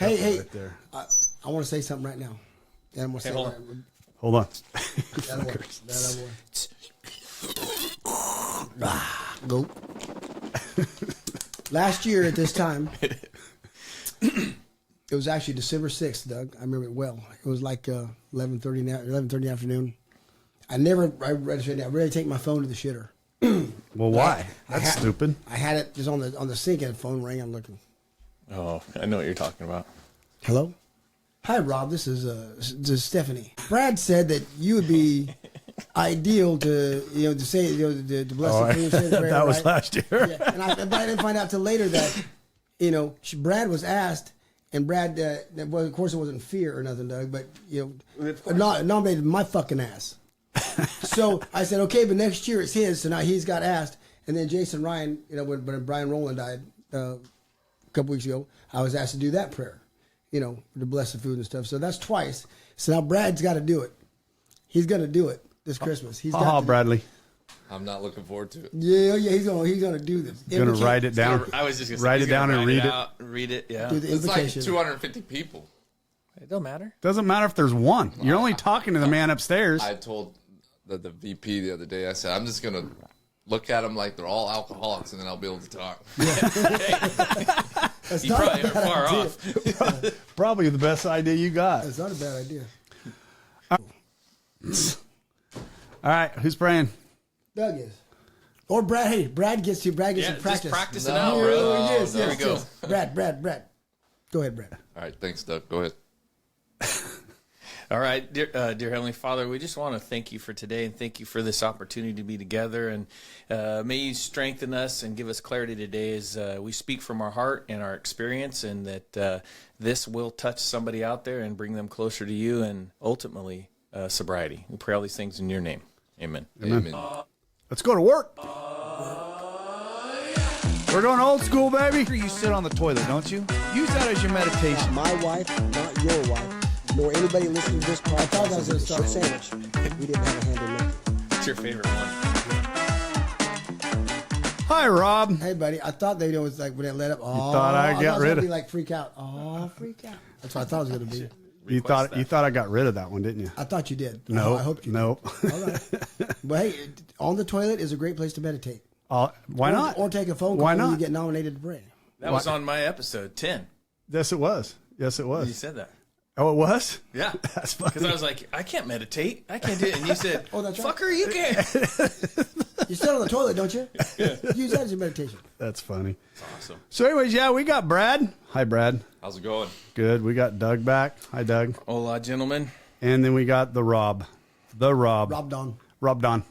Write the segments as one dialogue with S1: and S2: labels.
S1: Hey,
S2: right there.
S1: I want to say something right now. And I'm going to say
S2: hold
S1: it.
S2: Hold on.
S1: Go. Last year at this time, it was actually December 6th, Doug. I remember it well. It was like 11:30 in the afternoon. I rarely take my phone to the shitter.
S2: Well, why? That's stupid.
S1: I had it just on the sink and the phone rang. I'm looking.
S3: Oh, I know what you're talking about.
S1: Hello? Hi, Rob. This is Stephanie. Brad said that you would be ideal to say to bless the food.
S2: That was last year.
S1: Yeah. And I didn't find out till later that Brad was asked, and Brad well, of course it wasn't fear or nothing, Doug, but nominated my fucking ass. So I said, okay, but next year it's his, so now he's got asked. And then Jason Ryan, when Brian Rowland died a couple weeks ago, I was asked to do that prayer, to bless the food and stuff. So that's twice. So now Brad's got to do it. He's going to do it this Christmas. He's got
S2: Bradley.
S3: I'm not looking forward to it.
S1: Yeah, he's gonna do this.
S2: He's gonna write it down.
S3: I was just gonna
S2: write it down and read it.
S3: Read it. Yeah.
S1: Do the
S3: It's
S1: invocation.
S3: like 250 people.
S4: It don't matter.
S2: Doesn't matter if there's one. You're only talking to the man upstairs.
S3: I told the VP the other day. I said I'm just gonna look at them like they're all alcoholics, and then I'll be able to talk.
S1: That's
S3: You
S1: not
S3: probably
S1: a
S3: are
S1: bad
S3: far
S1: idea.
S3: off.
S2: Probably the best idea you got.
S1: That's not a bad idea.
S2: All right, who's praying?
S1: Doug is. Or Brad. Hey, Brad gets to practice.
S3: Just practice it
S1: No,
S3: out, bro.
S1: yes,
S3: There
S1: yes,
S3: we go.
S1: yes. Brad. Go ahead, Brad.
S3: All right, thanks, Doug. Go ahead.
S4: All right, dear Heavenly Father, we just want to thank you for today and thank you for this opportunity to be together. And may you strengthen us and give us clarity today as we speak from our heart and our experience, and that this will touch somebody out there and bring them closer to you and ultimately sobriety. We pray all these things in your name. Amen.
S3: Amen.
S2: Let's go to work. We're going old school, baby.
S5: You sit on the toilet, don't you? Use that as your meditation.
S1: My wife, not your wife, nor anybody listening to this podcast. I thought I was going to start a sandwich. We didn't have a hand in that.
S4: What's your favorite one?
S2: Hi, Rob.
S1: Hey, buddy. I thought they was like when they let up. Oh,
S2: thought I got rid of-
S1: be like freak out. Oh, freak out. That's what I thought it was going to be.
S2: You thought I got rid of that one, didn't you?
S1: I thought you did.
S2: No,
S1: Oh, I hope you
S2: no.
S1: did. All right. But hey, on the toilet is a great place to meditate.
S2: Why not?
S1: Or take a phone call
S2: Why
S1: when
S2: not?
S1: you get nominated to pray.
S4: That was on my episode 10.
S2: Yes, it was.
S4: You
S2: was.
S4: said that.
S2: Oh, it was?
S4: Yeah.
S2: That's funny.
S4: Because I was like, I can't meditate. I can't do it. And you said,
S1: Oh, that's right.
S4: fucker, you can.
S1: You sit on the toilet, don't you? Use that as your meditation.
S2: That's funny.
S4: Awesome.
S2: So anyways, yeah, we got Brad. Hi, Brad.
S3: How's it going?
S2: Good. We got Doug back. Hi, Doug.
S4: Hola, gentlemen.
S2: And then we got the Rob.
S1: Rob Don.
S2: Rob Don.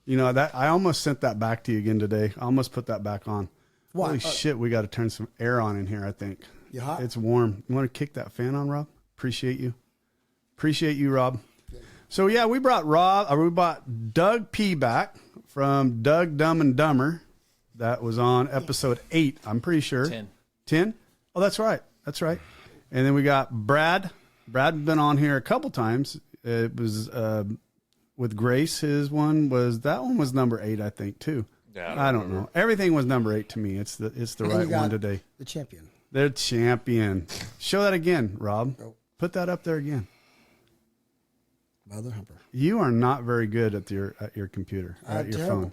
S2: You know, that I almost sent that back to you again today. I almost put that back on.
S1: Why?
S2: Holy shit, we got to turn some air on in here, I think.
S1: You hot?
S2: It's warm. You want to kick that fan on, Rob? Appreciate you. Appreciate you, Rob. So, yeah, we brought Doug P back from Doug Dumb and Dumber. That was on episode 8, I'm pretty sure.
S4: 10.
S2: 10? Oh, that's right. That's right. And then we got Brad. Brad's been on here a couple times. It was with Grace. That one was number 8, I think, too.
S3: Yeah,
S2: I don't know. Everything was number 8 to me. It's the
S1: And
S2: right
S1: you got
S2: one today.
S1: The champion.
S2: They're champion. Show that again, Rob.
S1: Oh.
S2: Put that up there again.
S1: Mother Humper.
S2: You are not very good at your computer, or at your
S1: terrible.
S2: phone.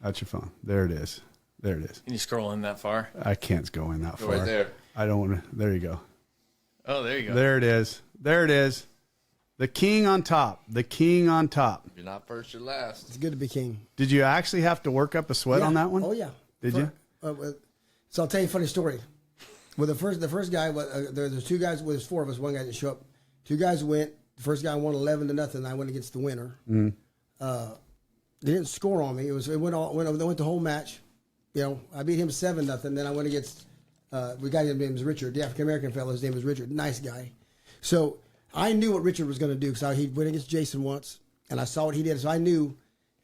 S2: At your phone. There it is. There it is.
S4: Can you scroll in that far?
S2: I can't go in that
S3: Go
S2: far.
S3: right there.
S2: I don't want to. There you go.
S4: Oh, there you go.
S2: There it is. There it is. The king on top. The king on top.
S3: You're not first, you're last.
S1: It's good to be king.
S2: Did you actually have to work up a sweat
S1: Yeah.
S2: on that one?
S1: Oh, yeah.
S2: Did you?
S1: So I'll tell you a funny story. Well, the first guy, there's 2 guys, well, there's 4 of us, 1 guy didn't show up. 2 guys went. The first guy won 11-0. I went against the winner.
S2: Mm.
S1: They didn't score on me. They went the whole match. You know, I beat him 7-0. Then I went against the guy named was Richard, the African American fellow. His name was Richard. Nice guy. So I knew what Richard was going to do because he went against Jason once, and I saw what he did. So I knew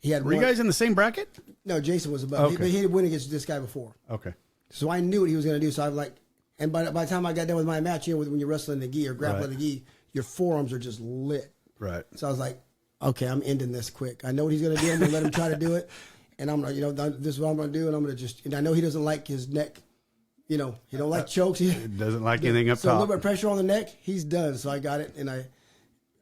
S1: he had.
S2: Were you guys in the same bracket?
S1: No, Jason was above.
S2: Okay.
S1: But he had went against this guy before.
S2: Okay.
S1: So I knew what he was going to do. So I was like, and by the time I got done with my match, when you're wrestling the gi or grappling
S2: Right.
S1: the gi, your forearms are just lit.
S2: Right.
S1: So I was like, okay, I'm ending this quick. I know what he's going to do. I'm going to let him try to do it. And I'm like, this is what I'm going to do. And I'm going to and I know he doesn't like his neck, You know, he don't like chokes. He
S2: doesn't like anything up
S1: so a
S2: top.
S1: little bit of pressure on the neck, he's done. So I got it, and I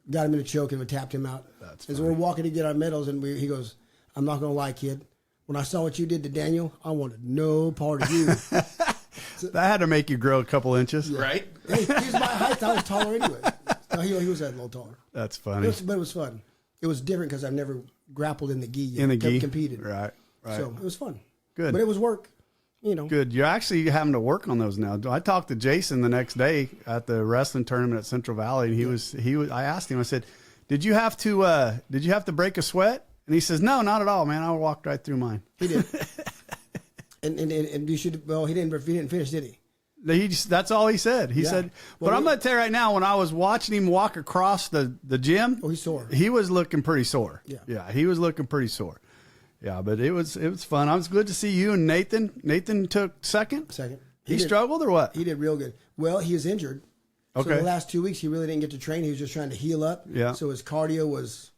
S1: got him in a choke and we tapped him out.
S2: That's
S1: and so we're walking to get our medals, and he goes, "I'm not going to lie, kid. When I saw what you did to Daniel, I wanted no part of you."
S2: That had to make you grow a couple inches.
S4: Right?
S1: Hey, he was my height. I was taller anyway. No, he was a little taller.
S2: That's funny.
S1: But it was fun. It was different because I've never grappled in the gi.
S2: In the gi?
S1: Competed.
S2: Right.
S1: So it was fun.
S2: Good.
S1: But it was work. You know.
S2: Good. You're actually having to work on those now. I talked to Jason the next day at the wrestling tournament at Central Valley, and he was. I asked him. I said, "Did you have to break a sweat?" And he says, "No, not at all, man. I walked right through mine."
S1: He did. and you should. Well, he didn't finish, did he?
S2: That's all he said. He said, but I'm going to tell you right now, when I was watching him walk across the gym,
S1: he's sore.
S2: He was looking pretty sore.
S1: Yeah,
S2: he was looking pretty sore. Yeah, but it was fun. I was good to see you and Nathan. Nathan took second. He struggled or what?
S1: He did real good. Well, he was injured.
S2: Okay.
S1: So the last 2 weeks, he really didn't get to train. He was just trying to heal up.
S2: Yeah.
S1: So his cardio was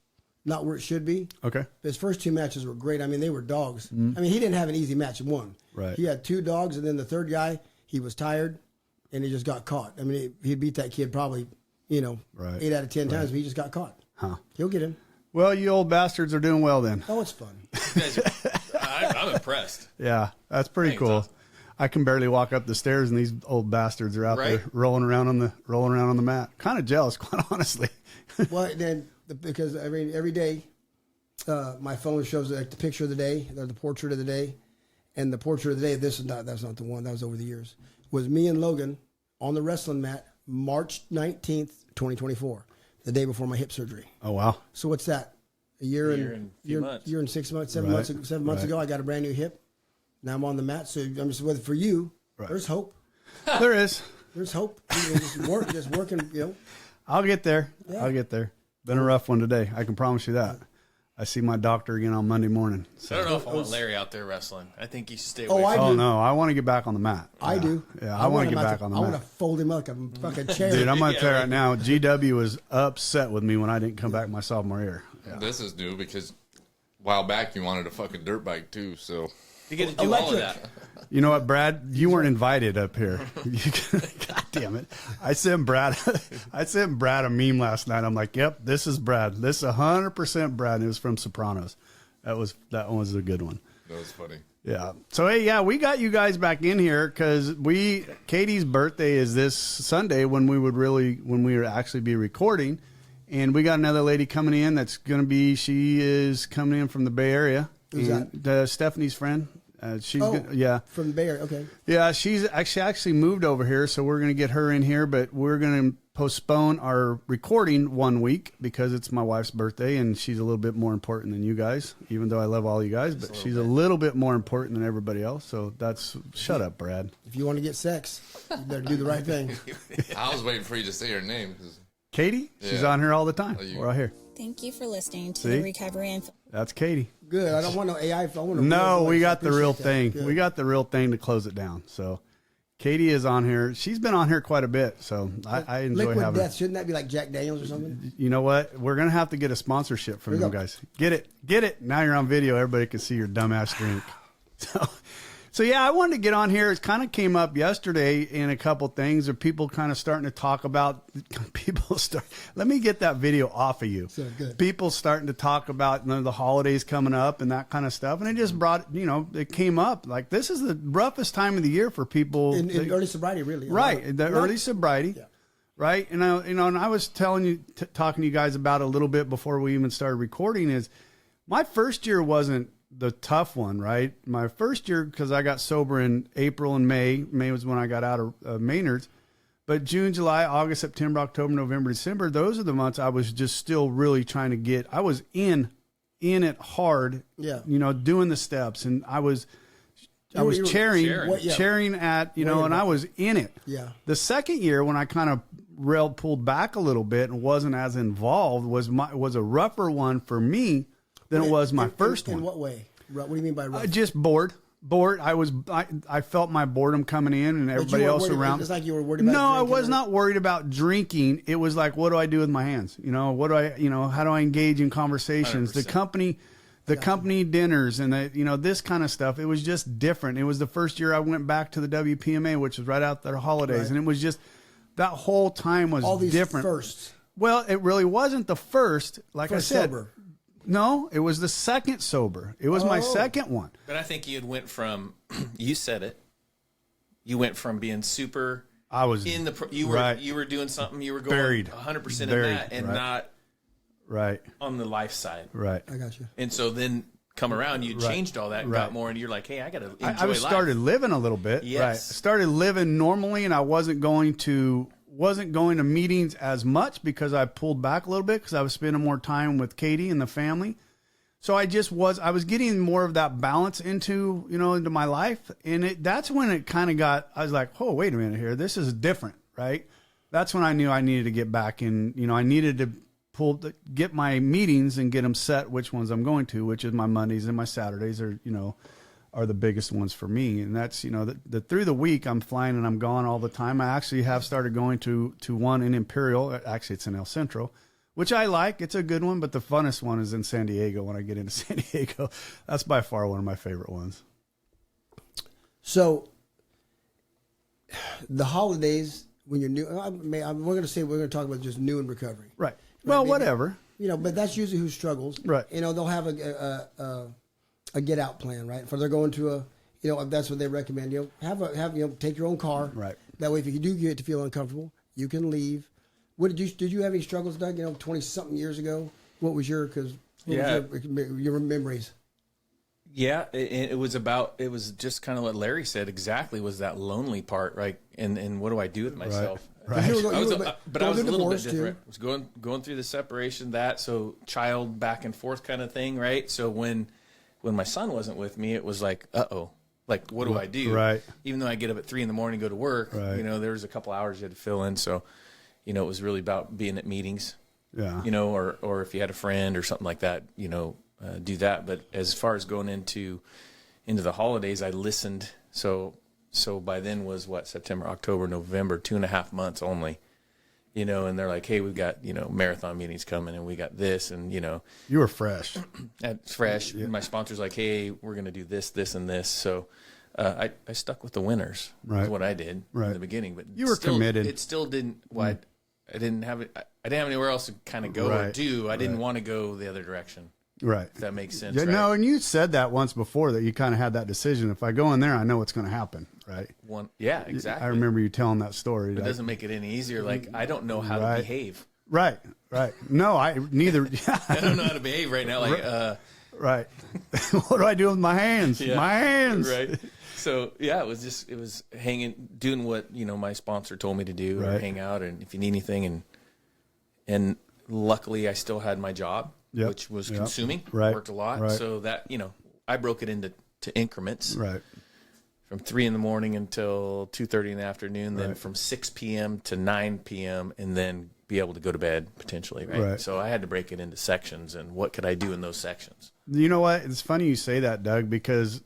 S1: not where it should be.
S2: Okay.
S1: His first 2 matches were great. I mean, they were dogs. I mean, he didn't have an easy match in one.
S2: Right.
S1: He had 2 dogs, and then the third guy, he was tired, and he just got caught. I mean, he beat that kid probably, 8 out of 10 times, but he just got caught.
S2: Huh.
S1: He'll get him.
S2: Well, you old bastards are doing well then.
S1: Oh, it's fun.
S4: I'm impressed.
S2: Yeah, that's pretty
S4: Thanks,
S2: cool.
S4: awesome.
S2: I can barely walk up the stairs, and these old bastards are out
S4: Right.
S2: there rolling around on the mat. Kind of jealous, quite honestly.
S1: Well, then because every day, my phone shows the picture of the day, or the portrait of the day, and the portrait of the day. That's not the one. That was over the years. Was me and Logan on the wrestling mat, March 19th, 2024, the day before my hip surgery.
S2: Oh wow!
S1: So what's that? A year and 6 months, 7 months, 7 months ago, I got a brand new hip. Now I'm on the mat. So I'm just whether for you, there's hope.
S2: There is.
S1: There's hope. Just working.
S2: I'll get there.
S1: Yeah.
S2: I'll get there. Been a rough one today. I can promise you that. I see my doctor again on Monday morning.
S4: I don't know if I want Larry out there wrestling. I think you should stay
S1: Oh,
S4: away
S1: I
S4: from
S1: do.
S2: Oh no, I want to get back on the mat.
S1: I do.
S2: Yeah, I want to get back on the
S1: I
S2: mat.
S1: want to fold him like a fucking chair.
S2: Dude, I'm going to tell you right now, GW was upset with me when I didn't come back my sophomore year. Yeah.
S3: This is new because a while back you wanted a fucking dirt bike too, so
S4: You get to do all of that.
S2: You know what, Brad? You weren't invited up here. God damn it! I sent Brad a meme last night. I'm like, "Yep, this is Brad. This is 100% Brad." And it was from Sopranos. That one was a good one.
S3: that was funny.
S2: Yeah. So hey, yeah, we got you guys back in here because Katie's birthday is this Sunday when we would actually be recording, and we got another lady coming in that's gonna be. She is coming in from the Bay Area.
S1: Who's
S2: that? Stephanie's friend. She's
S1: from the Bay Area. Okay.
S2: Yeah, she's actually moved over here, so we're going to get her in here, but we're going to postpone our recording 1 week because it's my wife's birthday, and she's a little bit more important than you guys, even though I love all you guys, but she's a little bit more important than everybody else, so shut up, Brad.
S1: If you want to get sex, you better do the right thing.
S3: I was waiting for you to say her name.
S2: Katie? She's
S3: Yeah.
S2: on here all the time. We're right here.
S6: Thank you for listening to
S2: See?
S6: the Recovery Unfiltered.
S2: That's Katie.
S1: Good. I don't want no AI. I want a
S2: No,
S1: real
S2: we
S1: voice.
S2: got the real
S1: Appreciate that.
S2: thing.
S1: Good.
S2: We got the real thing to close it down. So Katie is on here. She's been on here quite a bit, so I enjoy
S1: Liquid
S2: having her.
S1: Death. Shouldn't that be like Jack Daniels or something?
S2: You know what? We're going to have to get a sponsorship from
S1: There you
S2: them
S1: go.
S2: guys. Get it. Now you're on video. Everybody can see your dumbass drink. So yeah, I wanted to get on here. It kind of came up yesterday in a couple things of people kind of starting to talk about let me get that video off of you.
S1: So good.
S2: People starting to talk about the holidays coming up and that kind of stuff. And it just brought, it came up like this is the roughest time of the year for people.
S1: In early sobriety, really.
S2: Right. The early sobriety.
S1: Yeah.
S2: Right. And I was telling you, talking to you guys about it a little bit before we even started recording is my first year wasn't the tough one, right? My first year, because I got sober in April and May. May was when I got out of Maynard's. But June, July, August, September, October, November, December, those are the months I was just still really trying to get. I was in it hard, doing the steps. And I was cheering at, and I was in it.
S1: Yeah.
S2: The second year when I kind of pulled back a little bit and wasn't as involved was a rougher one for me than it was my first one.
S1: In what way? What do you mean by rough?
S2: Just bored. I felt my boredom coming in and everybody else around.
S1: It's like you were worried about
S2: No, I
S1: drinking
S2: was not worried about drinking. It was like, what do I do with my hands? How do I engage in conversations?
S4: 100%.
S2: the company dinners and this kind of stuff. It was just different. It was the first year I went back to the WPMA, which was right after the holidays. Right. And it was just, that whole time was
S1: all these
S2: different.
S1: Firsts.
S2: Well, it really wasn't the first. Like
S1: first
S2: I said,
S1: sober.
S2: No, it was the second sober. It was my second one.
S4: But I think you had went from, you said it, you went from being super.
S2: I was
S4: in the, you were doing something, you were going
S2: buried,
S4: 100% in
S2: buried,
S4: that and
S2: right.
S4: not on the life side.
S2: Right.
S1: I got you.
S4: And so then come around, you changed all that and got more, and you're like, hey, I got to enjoy life.
S2: Started living a little bit.
S4: Yes.
S2: Right. Started living normally, and I wasn't going to meetings as much because I pulled back a little bit because I was spending more time with Katie and the family. So I was getting more of that balance into my life. And that's when it kind of I was like, oh, wait a minute here. This is different, right? That's when I knew I needed to get back in, I needed to get my meetings and get them set, which ones I'm going to, which is my Mondays and my Saturdays are the biggest ones for me. And that's, the through the week I'm flying and I'm gone all the time. I actually have started going to one in Imperial. Actually, it's in El Centro, which I like. It's a good one, but the funnest one is in San Diego when I get into San Diego. That's by far one of my favorite ones.
S1: So the holidays, when you're new, we're going to talk about just new in recovery.
S2: Right. Well, whatever.
S1: But that's usually who struggles.
S2: Right.
S1: They'll have a get out plan, right? For they're going to if that's what they recommend. Take your own car.
S2: Right.
S1: That way, if you do get to feel uncomfortable, you can leave. Did you have any struggles, Doug? 20-something years ago. What was your your memories?
S4: Yeah, it was just kind of what Larry said exactly, was that lonely part, right? And what do I do with myself?
S2: Right.
S4: But I was a little bit different. I was going through the separation, so child back and forth kind of thing, right? So when my son wasn't with me, it was like, uh-oh. Like, what do I do?
S2: Right.
S4: Even though I get up at 3 a.m, go to work,
S2: right.
S4: There was a couple hours you had to fill in, so it was really about being at meetings,
S2: yeah.
S4: Or if you had a friend or something like that, do that. But as far as going into the holidays, I listened. So by then was September, October, November, 2.5 months only, and they're like, hey, we've got, marathon meetings coming and we got this. And,
S2: you were fresh.
S4: That's fresh. Yeah. My sponsor's like, hey, we're going to do this, this, and this. So I stuck with the winners.
S2: Right.
S4: Is what I did in the beginning, but
S2: you were committed.
S4: It still didn't, I didn't have it. I didn't have anywhere else to kind of go or do. I didn't want to go the other direction.
S2: Right.
S4: If that makes sense.
S2: Yeah,
S4: right?
S2: No, and you said that once before that you kind of had that decision. If I go in there, I know what's going to happen. Right.
S4: Yeah, exactly.
S2: I remember you telling that story.
S4: It doesn't make it any easier. Like, I don't know how to behave.
S2: Right. No, neither.
S4: I don't know how to behave right now. Like,
S2: right. What do I do with my hands?
S4: Yeah,
S2: my hands.
S4: Right. So yeah, it was hanging, doing what, my sponsor told me to do,
S2: right.
S4: And hang out. And if you need anything, and luckily I still had my job,
S2: yep.
S4: which was consuming,
S2: right.
S4: Worked a lot.
S2: Right.
S4: So that, I broke it into increments,
S2: right.
S4: From 3 a.m. until 2:30 in the afternoon, then
S2: right.
S4: from 6 p.m. to 9 p.m. and then be able to go to bed potentially. Right. So I had to break it into sections, and what could I do in those sections?
S2: You know what? It's funny you say that, Doug, because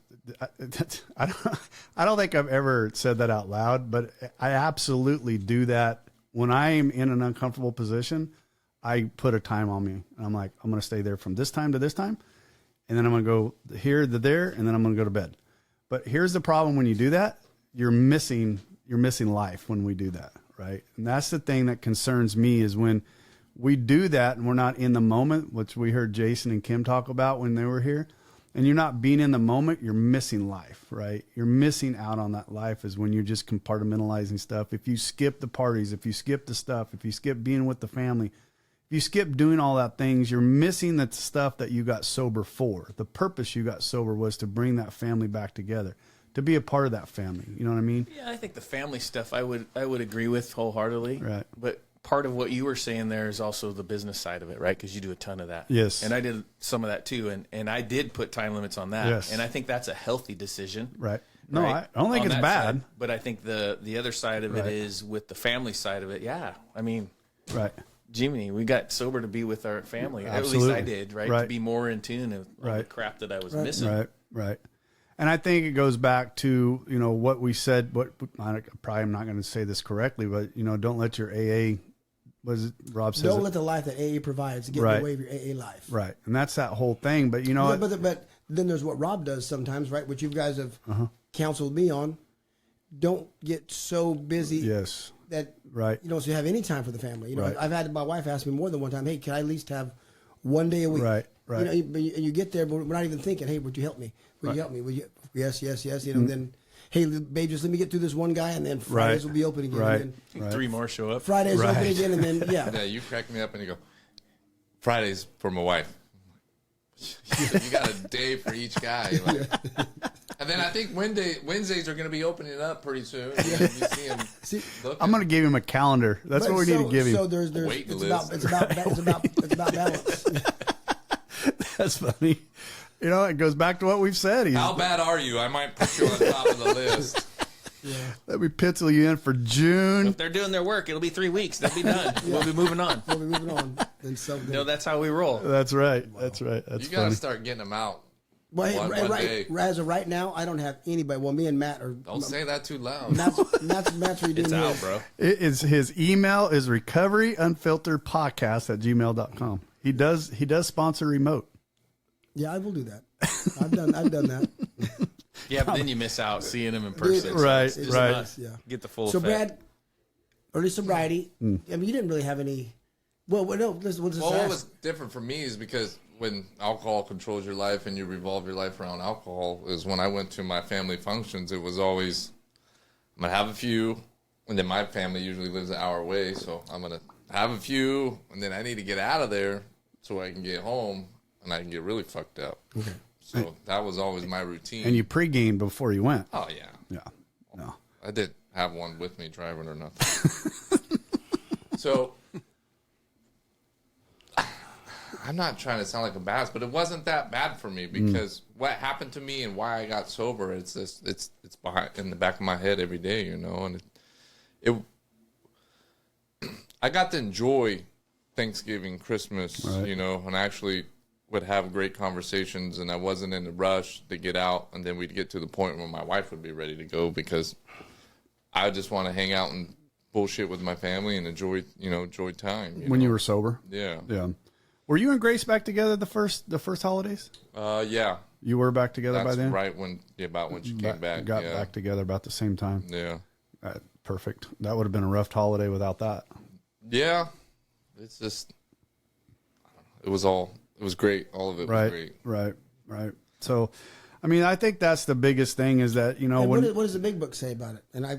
S2: I don't think I've ever said that out loud, but I absolutely do that when I am in an uncomfortable position. I put a time on me, and I'm like, I'm going to stay there from this time to this time, and then I'm going to go here to there, and then I'm going to go to bed. But here's the problem: when you do that, you're missing life when we do that, right? And that's the thing that concerns me, is when we do that and we're not in the moment, which we heard Jason and Kim talk about when they were here, and you're not being in the moment, you're missing life, right? You're missing out on that life is when you're just compartmentalizing stuff. If you skip the parties, if you skip the stuff, if you skip being with the family, if you skip doing all that things, you're missing the stuff that you got sober for. The purpose you got sober was to bring that family back together, to be a part of that family. You know what I mean?
S4: Yeah, I think the family stuff I would agree with wholeheartedly.
S2: Right.
S4: But part of what you were saying there is also the business side of it, right? Because you do a ton of that.
S2: Yes.
S4: And I did some of that too, and I did put time limits on that.
S2: Yes.
S4: And I think that's a healthy decision.
S2: Right. No,
S4: right?
S2: I don't think
S4: on
S2: it's bad.
S4: Side. But I think the other side of it is with the family side of it. Yeah, I mean,
S2: right.
S4: Jiminy, we got sober to be with our family.
S2: Absolutely.
S4: At least I did, right? To be more in tune with all the crap that I was missing.
S2: Right. And I think it goes back to, what we said, I'm probably not going to say this correctly, but, don't let your AA, was Rob says.
S1: Don't let the life that AA provides get in
S2: Right.
S1: the way of your AA life.
S2: Right, and that's that whole thing. But you know,
S1: But then there's what Rob does sometimes, right? Which you guys have counseled me on. Don't get so busy.
S2: yes,
S1: That
S2: right,
S1: you don't have any time for the family. You know,
S2: Right.
S1: I've had my wife ask me more than one time, "Hey, can I at least have one day a week?"
S2: Right, right.
S1: You know, and you get there, but we're not even thinking, "Hey, would you help me? Would you help me? Would you?" Yes. You know, then, "Hey, babe, just let me get through this one guy, and then Fridays will be open again."
S2: Right.
S1: And then
S2: Right.
S4: 3 more show up.
S1: Fridays
S2: Right.
S1: open again, and then
S3: Yeah, you crack me up and you go, Fridays for my wife. You got a day for each guy. Like. And then I think Wednesdays are going to be opening up pretty soon. You see him looking.
S2: I'm going to give him a calendar. That's what we need to give him.
S1: So there's
S3: Waiting
S1: it's about balance.
S2: That's funny. You know, it goes back to what we've said.
S3: How bad are you? I might put you on top of the list.
S2: Let me pencil you in for June.
S4: If they're doing their work, it'll be 3 weeks. They'll be done. We'll be moving on.
S1: We'll be moving on. And so
S4: No, that's how we roll.
S2: That's right. That's right. That's
S3: You got to
S2: funny.
S3: start getting them out.
S1: well, hey,
S3: One day.
S1: as of right now, I don't have anybody. Well, me and Matt are.
S3: Don't say that too loud.
S1: Matt's redoing
S4: It's out,
S1: his.
S4: bro.
S2: His email is recoveryunfilteredpodcast@gmail.com. He does sponsor remote.
S1: Yeah, I will do that. I've done that.
S4: Yeah, but then you miss out seeing them in person. So
S2: Right,
S4: it's just
S2: right.
S4: not-
S1: Yeah.
S4: Get the full
S1: So,
S4: effect.
S1: Brad, early sobriety. I mean, you didn't really have any. Well, no. We'll just
S3: Well, what
S1: ask.
S3: was different for me is because when alcohol controls your life and you revolve your life around alcohol is when I went to my family functions, it was always, I'm going to have a few, and then my family usually lives an hour away, so I'm going to have a few, and then I need to get out of there so I can get home, and I can get really fucked up. Okay. So that was always my routine.
S2: And you pre-gamed before you went.
S3: Oh, yeah.
S2: Yeah. No.
S3: I did have one with me driving or nothing. So I'm not trying to sound like a badass, but it wasn't that bad for me because what happened to me and why I got sober, it's behind in the back of my head every day, you know, and I got to enjoy Thanksgiving, Christmas,
S2: Right.
S3: you know, and I actually would have great conversations, and I wasn't in a rush to get out, and then we'd get to the point where my wife would be ready to go because I just want to hang out and bullshit with my family and enjoy time.
S2: When you were sober.
S3: Yeah.
S2: Yeah. Were you and Grace back together the first holidays?
S3: Yeah.
S2: You were back together
S3: That's
S2: by then?
S3: right about when she came back.
S2: Got
S3: yeah.
S2: back together about the same time.
S3: Yeah.
S2: Perfect. That would have been a rough holiday without that.
S3: Yeah. It's just, it was great. All of it was great.
S2: Right. So, I mean, I think that's the biggest thing is that, you know,
S1: And
S2: when
S1: what does the big book say about it? And I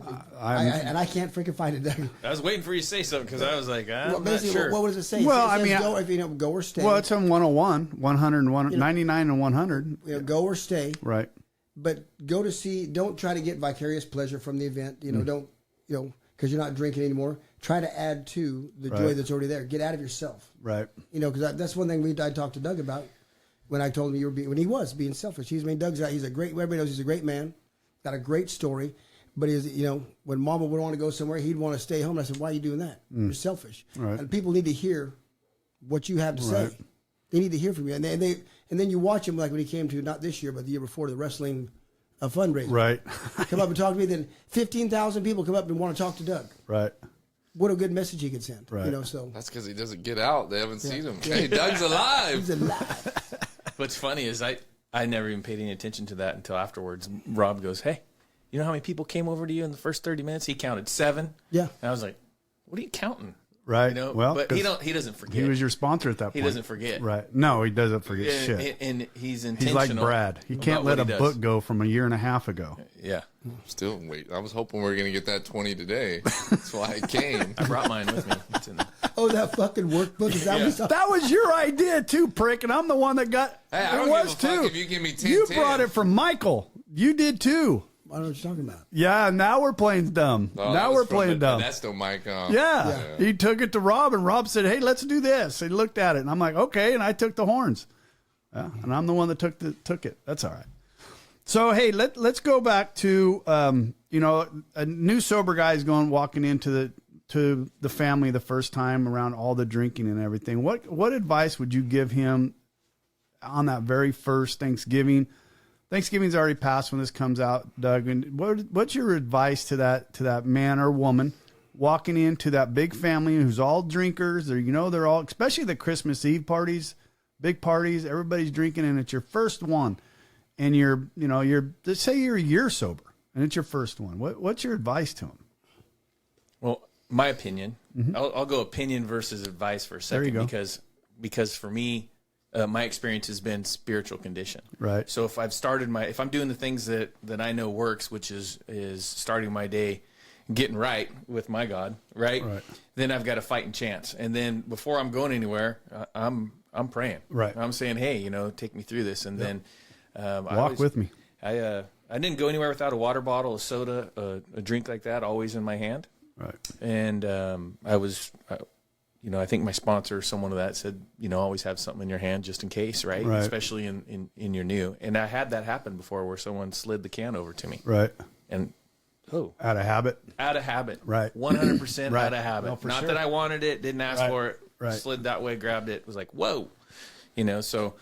S1: can't freaking find it.
S4: I was waiting for you to say something because I was like, I'm
S1: Well,
S4: not
S1: basically,
S4: sure.
S1: what does it say?
S2: Well,
S1: it says
S2: I mean,
S1: go, if you know, go or stay.
S2: well, it's on 101, 100 and 99 and 100.
S1: You know, go or stay.
S2: Right.
S1: But go to see. Don't try to get vicarious pleasure from the event. You know, don't because you're not drinking anymore. Try to add to the joy
S2: Right.
S1: that's already there. Get out of yourself.
S2: Right.
S1: You know, because that's one thing I talked to Doug about when I told him when he was being selfish. He's Doug's out. He's a great. Everybody knows he's a great man. Got a great story. But when Mama would want to go somewhere, he'd want to stay home. And I said, "Why are you doing that? You're selfish."
S2: Right.
S1: And people need to hear what you have to
S2: Right.
S1: say. They need to hear from you. And then you watch him like when he came to not this year but the year before the wrestling fundraiser.
S2: Right.
S1: Come up and talk to me. Then 15,000 people come up and want to talk to Doug.
S2: Right.
S1: What a good message he could send.
S2: Right.
S1: You know, so
S3: That's because he doesn't get out. They haven't seen him. Hey, Doug's alive.
S1: he's alive.
S4: What's funny is I never even paid any attention to that until afterwards. Rob goes, "Hey, you know how many people came over to you in the first 30 minutes?" He counted 7.
S1: Yeah.
S4: And I was like, "What are you counting?"
S2: Right.
S4: You know,
S2: Well,
S4: but
S2: 'cause
S4: he doesn't forget.
S2: He was your sponsor at that point.
S4: He doesn't forget.
S2: Right. No, he doesn't forget shit.
S4: And he's
S2: He's
S4: intentional.
S2: like Brad. He can't
S4: about
S2: let a
S4: what he
S2: book
S4: does.
S2: go from a year and a half ago.
S4: Yeah.
S3: Still wait. I was hoping we were going to get that 20 today. That's why I came.
S4: I brought mine with me. It's in there.
S1: Oh, that fucking workbook. Is that what he's talking?
S2: That was your idea too, prick, and I'm the one that got
S3: Hey, I
S2: it
S3: don't
S2: was
S3: give a fuck
S2: too.
S3: if you give me 10.
S2: You brought it from Michael. You did too.
S1: I don't know what you're talking about.
S2: Yeah, now we're playing dumb.
S3: Oh,
S2: now
S3: that was
S2: we're
S3: from
S2: playing dumb.
S3: That's still Mike.
S2: Yeah. He took it to Rob, and Rob said, "Hey, let's do this." He looked at it, and I'm like, "Okay," and I took the horns. Yeah, and I'm the one that took it. That's all right. So hey, let's go back to a new sober guy is walking into the family the first time around all the drinking and everything. What advice would you give him on that very first Thanksgiving? Thanksgiving's already passed when this comes out, Doug. And what's your advice to that man or woman walking into that big family who's all drinkers. They're all, especially the Christmas Eve parties, big parties, everybody's drinking, and it's your first one. And let's say you're a year sober and it's your first one. What's your advice to them?
S4: Well, my opinion, I'll go opinion versus advice for a second.
S2: There you go.
S4: Because for me, my experience has been spiritual condition.
S2: Right.
S4: So if I'm doing the things that I know works, which is starting my day, getting right with my God, right? Then I've got a fighting chance. And then before I'm going anywhere, I'm praying.
S2: Right.
S4: I'm saying, hey, take me through this. And then
S2: walk with me.
S4: I didn't go anywhere without a water bottle, a soda, a drink like that, always in my hand.
S2: Right.
S4: And I think my sponsor, someone of that, said, always have something in your hand just in case, right? Especially in your new. And I had that happen before where someone slid the can over to me.
S2: Right.
S4: And
S2: out of habit.
S4: Out of habit.
S2: Right.
S4: 100%
S2: Right.
S4: out of habit.
S2: No,
S4: Not
S2: sure.
S4: that I wanted it, didn't ask for it.
S2: Right.
S4: Slid that way, grabbed it, was like, whoa. So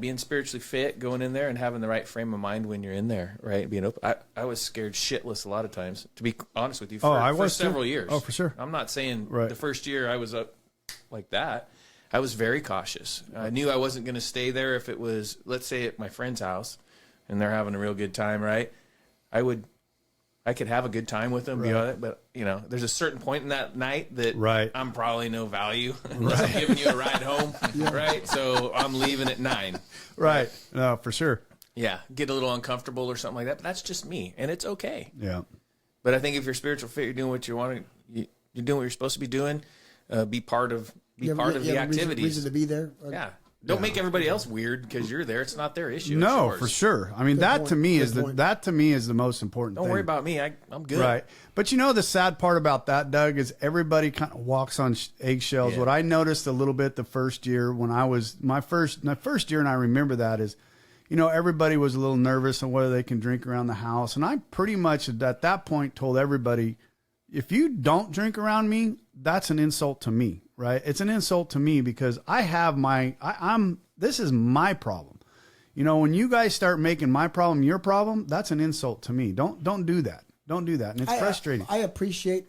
S4: being spiritually fit, going in there and having the right frame of mind when you're in there, right? Being open. I was scared shitless a lot of times, to be honest with you, for several years.
S2: Oh, for sure.
S4: I'm not saying
S2: Right.
S4: the first year I was up like that. I was very cautious. I knew I wasn't going to stay there if it was, let's say, at my friend's house and they're having a real good time, right? I could have a good time with them,
S2: Right.
S4: but there's a certain point in that night that
S2: Right.
S4: I'm probably no value unless I'm giving you a ride home, right? So I'm leaving at 9.
S2: Right. No, for sure.
S4: Yeah, get a little uncomfortable or something like that, but that's just me, and it's okay.
S2: Yeah.
S4: But I think if you're spiritual fit, you're doing what you want to. You're doing what you're supposed to be doing. Be part of the activities.
S1: Reason to be there.
S4: Yeah. Don't make everybody else weird because you're there. It's not their issue.
S2: No,
S4: it's yours.
S2: for sure. I mean, that to me is the most important thing.
S4: Don't worry about me. I'm good.
S2: Right. But the sad part about that, Doug, is everybody kind of walks on eggshells.
S4: Yeah.
S2: What I noticed a little bit the first year when I was my first year, and I remember that is, everybody was a little nervous on whether they can drink around the house. And I pretty much at that point told everybody, if you don't drink around me, that's an insult to me, right? It's an insult to me because I have this is my problem. When you guys start making my problem your problem, that's an insult to me. Don't do that. Don't do that. And it's frustrating.
S1: I appreciate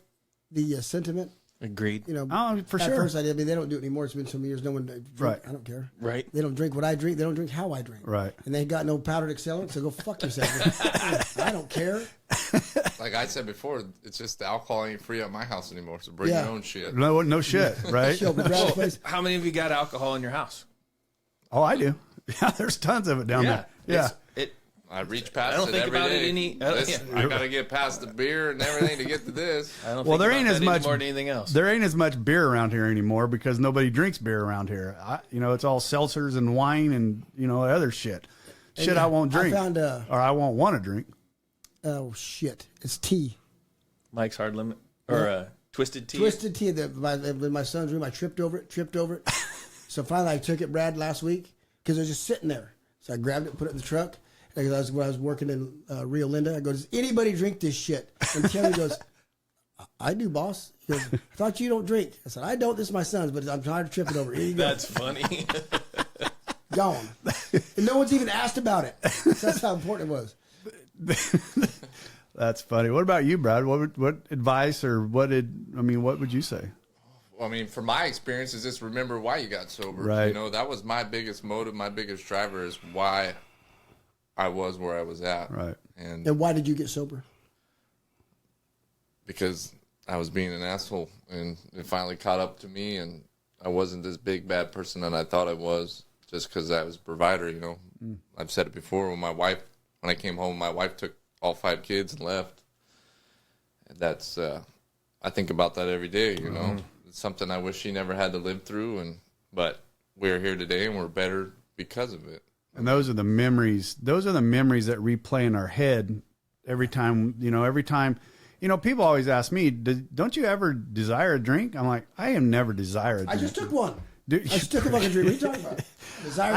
S1: the sentiment.
S4: Agreed.
S2: For
S1: at
S2: sure.
S1: first I did. I mean, they don't do it anymore. It's been some years. No one drink.
S2: Right.
S1: I don't care.
S4: Right.
S1: They don't drink what I drink. They don't drink how I drink.
S2: Right.
S1: And they ain't got no powdered accelerant, so go fuck yourself. I don't care.
S3: Like I said before, it's just the alcohol ain't free at my house anymore. So bring your own shit.
S2: No shit, right?
S1: Show up at Brad's place.
S4: How many of you got alcohol in your house?
S2: Oh, I do. Yeah, there's tons of it down there. Yeah.
S3: I reach past
S4: I don't
S3: it
S4: think
S3: every
S4: about
S3: day.
S4: it any.
S3: I gotta get past the beer and everything to get to this.
S4: I don't
S2: Well,
S4: think
S2: there
S4: about
S2: ain't
S4: that
S2: as much
S4: more than anything else.
S2: There ain't as much beer around here anymore because nobody drinks beer around here. It's all seltzers and wine and other shit. Shit, I won't drink.
S1: I found
S2: or I won't want to drink.
S1: Oh shit! It's tea.
S4: Mike's Hard Limit or Twisted Tea.
S1: Twisted tea. In my son's room, I tripped over it. So finally, I took it, Brad, last week because it was just sitting there. So I grabbed it, put it in the truck. When I was working in Rio Linda, I go, does anybody drink this shit? And Terry goes, I do, boss. He goes, I thought you don't drink. I said, I don't. This is my son's, but I'm trying to trip it over. Here you go.
S4: That's funny.
S1: Gone. And no one's even asked about it. That's how important it was.
S2: That's funny. What about you, Brad? What advice or what would you say?
S3: Well, I mean, from my experience, is just remember why you got sober.
S2: Right.
S3: That was my biggest motive, my biggest driver is why I was where I was at.
S2: Right.
S3: And
S1: why did you get sober?
S3: Because I was being an asshole, and it finally caught up to me, and I wasn't this big bad person that I thought I was, just because I was a provider. I've said it before. When I came home, my wife took all 5 kids and left. And that's I think about that every day. It's something I wish she never had to live through, but we're here today, and we're better because of it.
S2: And those are the memories. Those are the memories that replay in our head every time. People always ask me, "Don't you ever desire a drink?" I'm like, I have never desired a drink.
S1: I just took one.
S2: Dude,
S1: I just took a fucking drink. What are you talking about? Desire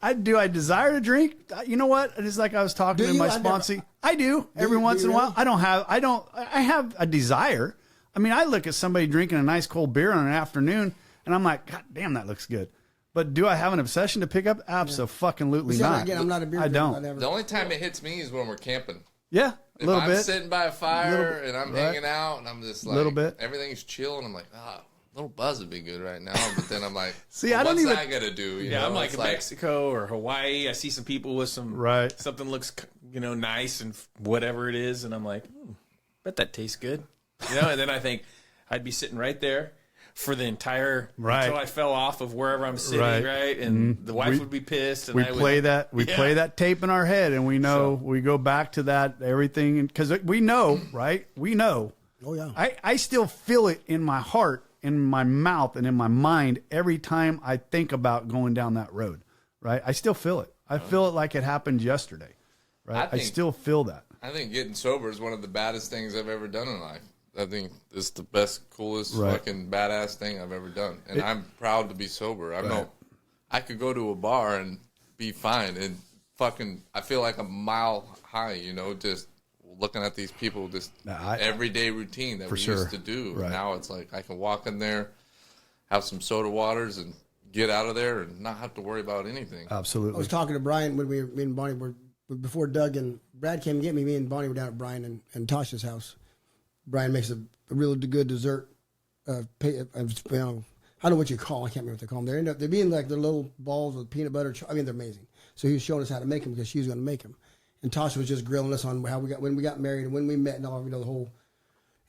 S2: I desire to drink. You know what? It's like I was talking to my sponsee. I do every once in a while. I have a desire. I mean, I look at somebody drinking a nice cold beer on an afternoon, and I'm like, God damn, that looks good. But do I have an obsession to pick up? Absolutely not.
S1: Again, I'm not a beer
S2: I
S1: drinker.
S2: don't.
S3: The only time it hits me is when we're camping.
S2: Yeah, a little
S3: I'm
S2: bit.
S3: sitting by a fire and I'm hanging out and I'm just like,
S2: little bit.
S3: Everything's chill and I'm like, a little buzz would be good right now. But then I'm like,
S2: See, I don't
S3: what's
S2: even.
S3: that gonna do? You
S4: Yeah,
S3: know?
S4: I'm like
S3: It's
S4: in Mexico or Hawaii. I see some people with some something looks nice and whatever it is, and I'm like, bet that tastes good, And then I think I'd be sitting right there for the entire until I fell off of wherever I'm sitting, right? And the wife would be pissed. And
S2: We play that tape in our head, and we know we go back to that everything because we know, right? We know.
S1: Oh yeah.
S2: I still feel it in my heart, in my mouth, and in my mind every time I think about going down that road, right? I still feel it. I feel it like it happened yesterday, right? I still feel that.
S3: I think getting sober is one of the baddest things I've ever done in life. I think it's the best, coolest, fucking badass thing I've ever done. And I'm proud to be sober. I could go to a bar and be fine and I feel like a mile high, just looking at these people, this everyday routine that we used to do. Right. Now it's like I can walk in there, have some soda waters, and get out of there and not have to worry about anything.
S2: Absolutely.
S3: I
S1: was talking to Brian when me and Bonnie were, before Doug and Brad came to get me and Bonnie were down at Brian and Tasha's house. Brian makes a real good dessert. I don't know what you call. I can't remember what they call them. They're being like the little balls with peanut butter. They're amazing. So he was showing us how to make them because she was going to make them. And Tasha was just grilling us on how when we got married and when we met and all, the whole,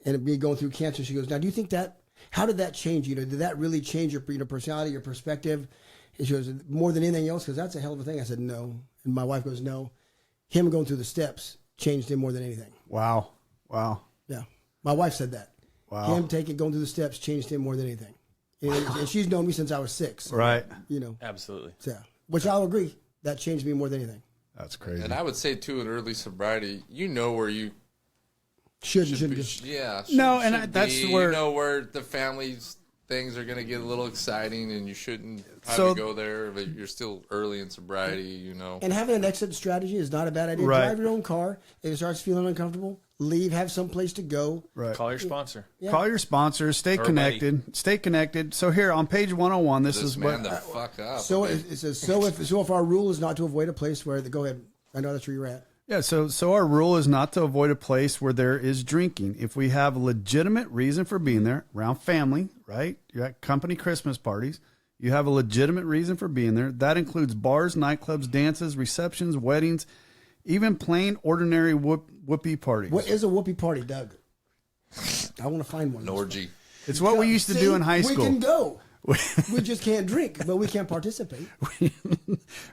S1: and me going through cancer. She goes, now, do you think how did that change you? Did that really change your personality, your perspective? And she goes, more than anything else, because that's a hell of a thing. I said, no. And my wife goes, no. Him going through the steps changed him more than anything.
S2: Wow.
S1: Yeah. My wife said that.
S2: Wow.
S1: Him going through the steps changed him more than anything. And she's known me since I was 6.
S2: Right.
S4: Absolutely.
S1: Yeah. Which I'll agree. That changed me more than anything.
S2: That's crazy.
S3: And I would say, too, in early sobriety, where you
S1: shouldn't
S3: be.
S1: Just,
S3: yeah.
S2: That's where...
S3: You know where the family's things are going to get a little exciting and you shouldn't probably go there, but you're still early in sobriety,
S1: And having an exit strategy is not a bad idea. Drive your own car. If it starts feeling uncomfortable, leave, have some place to go.
S2: Right.
S4: Call your sponsor.
S2: Yeah. Call your sponsor. Stay connected. Stay connected. So here on page 101, this is what...
S3: the fuck up.
S1: So it says, if our rule is not to avoid a place where... Go ahead. I know that's where you're at.
S2: Yeah, so our rule is not to avoid a place where there is drinking. If we have a legitimate reason for being there, around family, right? You're at company Christmas parties. You have a legitimate reason for being there. That includes bars, nightclubs, dances, receptions, weddings, even plain, ordinary whoopee parties.
S1: What is a whoopee party, Doug? I want to find one.
S3: An orgy.
S2: It's what we used to do in high school.
S1: We can go. We just can't drink, but we can't participate.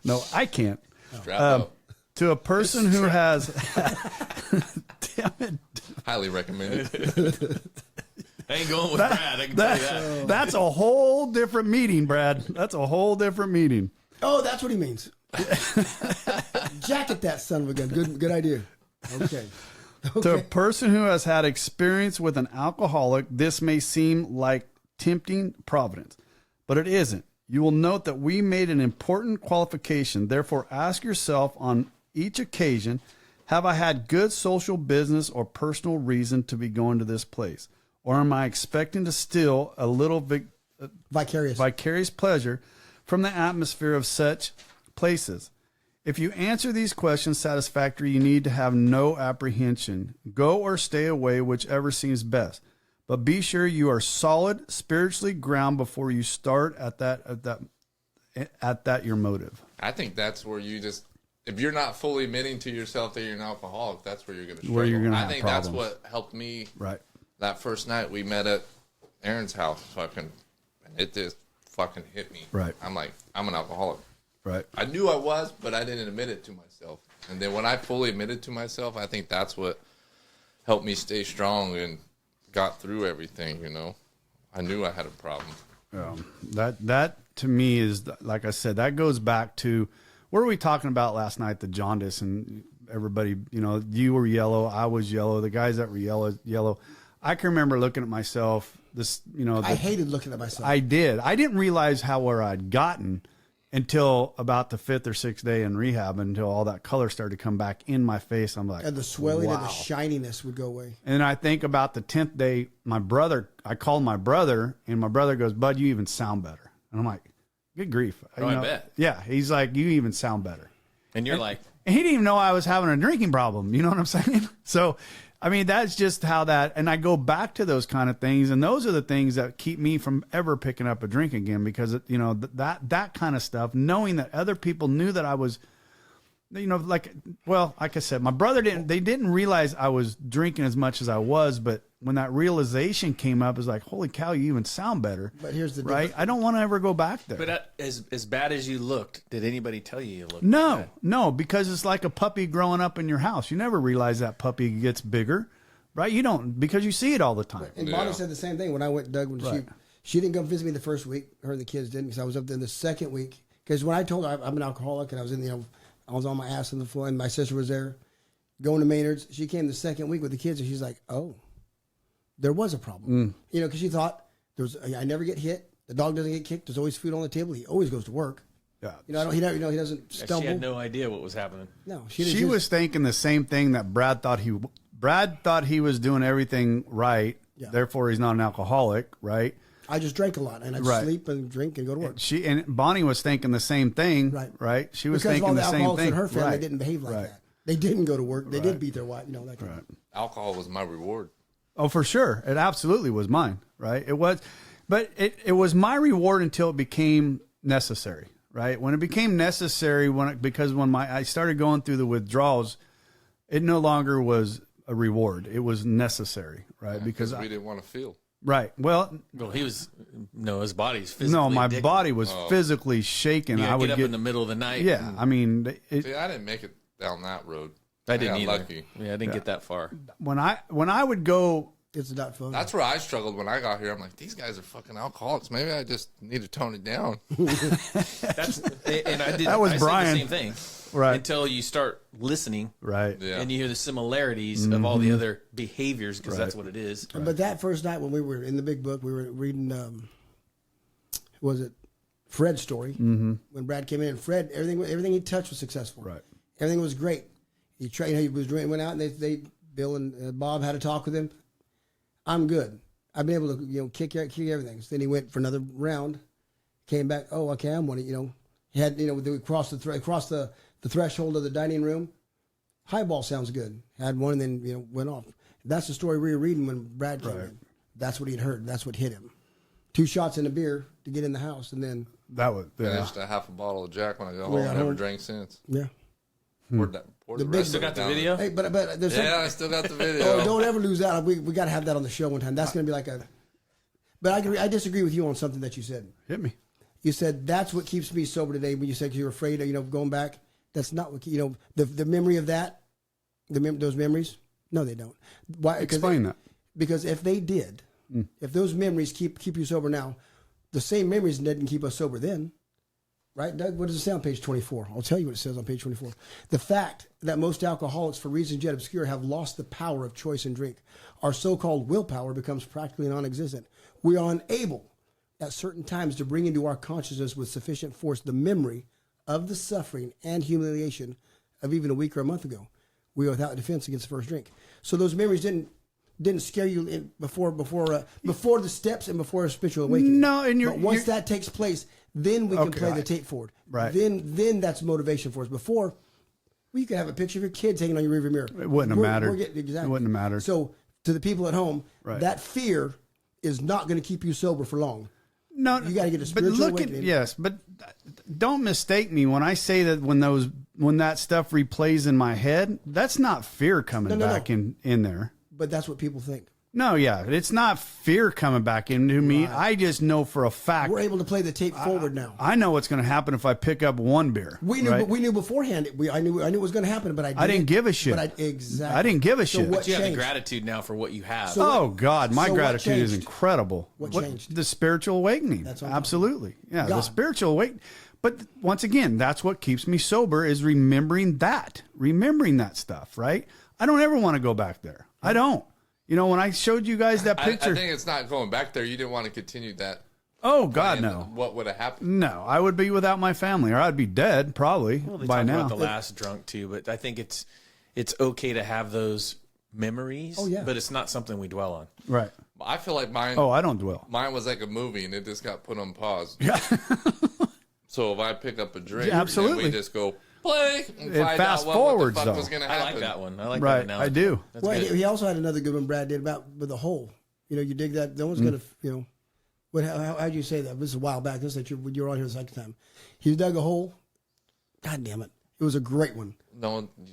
S2: No, I can't.
S3: Strap up.
S2: To a person who has... Damn it.
S3: Highly recommended.
S4: I ain't going with Brad. I can tell you that.
S2: That's a whole different meeting, Brad. That's a whole different meeting.
S1: Oh, that's what he means. Jacket that son of a gun. Good idea. Okay.
S2: To a person who has had experience with an alcoholic, this may seem like tempting providence, but it isn't. You will note that we made an important qualification. Therefore, ask yourself on each occasion, have I had good social, business, or personal reason to be going to this place? Or am I expecting to steal a little vicarious pleasure from the atmosphere of such places? If you answer these questions satisfactorily, you need to have no apprehension. Go or stay away, whichever seems best. But be sure you are solid, spiritually ground before you start at that your motive.
S3: I think that's where you just, if you're not fully admitting to yourself that you're an alcoholic, that's where you're going to struggle. I think that's what helped me.
S2: Right.
S3: That first night we met at Aaron's house, and it just fucking hit me.
S2: Right.
S3: I'm like, I'm an alcoholic.
S2: Right.
S3: I knew I was, but I didn't admit it to myself. And then when I fully admitted to myself, I think that's what helped me stay strong and got through everything. I knew I had a problem.
S2: That to me is, like I said, that goes back to what were we talking about last night? The jaundice and everybody. You were yellow, I was yellow. The guys that were yellow. I can remember looking at myself. I hated looking at myself. I did. I didn't realize where I'd gotten until about the 5th or 6th day in rehab, until all that color started to come back in my face. I'm like,
S1: and the swelling and the shininess would go away.
S2: And I think about the 10th day, I called my brother, and my brother goes, Bud, you even sound better. And I'm like, good grief.
S4: I bet.
S2: Yeah. He's like, you even sound better.
S4: And you're like,
S2: And he didn't even know I was having a drinking problem. You know what I'm saying? So, I mean, that's just how that, and I go back to those kind of things, and those are the things that keep me from ever picking up a drink again, because, you know, that kind of stuff, knowing that other people knew that I was, you know, like I said, my brother they didn't realize I was drinking as much as I was, but when that realization came up, it's like, holy cow, you even sound better.
S1: But here's the
S2: right. I don't want to ever go back there.
S4: But as bad as you looked, did anybody tell you looked?
S2: No, because it's like a puppy growing up in your house. You never realize that puppy gets bigger, right? You don't, because you see it all the time.
S1: And Bonnie said the same thing when I went, Doug, when she didn't come visit me the first week. Her and the kids didn't, because I was up there the second week. Because when I told her I'm an alcoholic and I was I was on my ass on the floor, and my sister was there going to Maynard's. She came the second week with the kids, and she's like, oh, there was a problem. You know, because she thought, I never get hit. The dog doesn't get kicked. There's always food on the table. He always goes to work. Yeah. You know, he doesn't stumble.
S4: She had no idea what was happening.
S1: No,
S2: she was thinking the same thing that Brad thought he was doing everything right. Yeah. Therefore, he's not an alcoholic, right?
S1: I just drank a lot, and I'd sleep and drink and go to work.
S2: And Bonnie was thinking the same thing, right? She was thinking the same thing.
S1: In her family didn't behave like that. They didn't go to work. They did beat their wife. You know, that kind of.
S3: Alcohol was my reward.
S2: Oh, for sure, it absolutely was mine, right? It was, but it was my reward until it became necessary, right? When it became necessary, because when I started going through the withdrawals, it no longer was a reward. It was necessary, right?
S3: Yeah, because we didn't want to feel.
S2: Right. Well,
S4: his body's physically.
S2: No, my body was physically shaking.
S4: I would get up in the middle of the night.
S2: Yeah, I mean,
S3: see, I didn't make it down that road.
S4: I didn't either.
S3: Lucky.
S4: Yeah, I didn't get that far.
S2: When I would go,
S1: it's not fun.
S3: That's where I struggled when I got here. I'm like, these guys are fucking alcoholics. Maybe I just need to tone it down.
S2: That was Brian.
S4: Said the same thing.
S2: Right.
S4: Until you start listening,
S2: right,
S4: and you hear the similarities of all the other behaviors, because that's what it is.
S1: Right. But that first night when we were in the big book, we were reading, was it Fred's story? When Brad came in, Fred, everything he touched was successful.
S2: Right,
S1: everything was great. He tried. He was went out, and Bill and Bob had a talk with him. I'm good. I've been able to kick everything. So then he went for another round, came back. Oh, okay, I'm one. He had we crossed the threshold of the dining room. Highball sounds good. Had one, and then went off. That's the story we were reading when Brad came in. That's what he'd heard. That's what hit him. 2 shots in a beer to get in the house, and then
S2: that was
S3: finished a half a bottle of Jack when I got home. Never drank since.
S1: Yeah.
S3: Poured the rest
S4: still got the video.
S1: Hey, but there's
S3: I still got the video.
S1: Oh, don't ever lose that. We got to have that on the show one time. That's going to be like a. But I disagree with you on something that you said.
S2: Hit me.
S1: You said that's what keeps me sober today. When you said you're afraid of going back, that's not what the memory of that, those memories. No, they don't. Why?
S2: Explain that.
S1: Because if they did, if those memories keep you sober now, the same memories didn't keep us sober then. Right, Doug? What does it say on page 24? I'll tell you what it says on page 24. The fact that most alcoholics, for reasons yet obscure, have lost the power of choice and drink. Our so-called willpower becomes practically non-existent. We are unable at certain times to bring into our consciousness with sufficient force the memory of the suffering and humiliation of even a week or a month ago. We are without defense against the first drink. So those memories didn't scare you before the steps and before a spiritual awakening.
S2: No, and
S1: but once that takes place, then we can play the tape forward.
S2: Right.
S1: Then that's motivation for us. Before, you could have a picture of your kids hanging on your rearview mirror.
S2: It wouldn't have mattered.
S1: Exactly.
S2: It wouldn't have mattered.
S1: So to the people at home, that fear is not going to keep you sober for long.
S2: No,
S1: you got to get a spiritual awakening.
S2: Yes, but don't mistake me when I say that when that stuff replays in my head, that's not fear coming back in there.
S1: But that's what people think.
S2: No, yeah, it's not fear coming back into me. Right. I just know for a fact
S1: we're able to play the tape forward now.
S2: I know what's going to happen if I pick up one beer.
S1: We knew beforehand. I knew it was going to happen, but I
S2: didn't give a shit.
S1: Exactly.
S2: I didn't give a shit.
S4: But you have the gratitude now for what you have.
S2: So God, my gratitude is incredible.
S1: What changed?
S2: The spiritual awakening.
S1: That's
S2: absolutely. Yeah, God. The spiritual awakening. But once again, that's what keeps me sober is remembering that stuff. Right? I don't ever want to go back there. I don't. When I showed you guys that picture.
S3: I think it's not going back there. You didn't want to continue that.
S2: Oh, God, no.
S3: What would have happened?
S2: No, I would be without my family, or I'd be dead, probably, by now.
S4: About the last drunk, too, but I think it's okay to have those memories, but it's not something we dwell on.
S2: Right.
S3: I feel like mine...
S2: Oh, I don't dwell.
S3: Mine was like a movie, and it just got put on pause.
S2: Yeah.
S3: So if I pick up a drink,
S2: absolutely.
S3: we just go... play and find
S2: fast
S3: out what
S2: forwards,
S3: the fuck
S2: though.
S3: was going to
S4: I
S3: happen.
S4: like that one. I like
S2: Right,
S4: that analogy.
S2: I do.
S4: That's
S1: Well,
S4: good.
S1: he also had another good one Brad did about with the hole. You know, you dig that. No one's gonna, you know, how'd you say that? This is a while back. This is that you were on here the second time. He dug a hole. God damn it! It was a great one.
S3: No one, in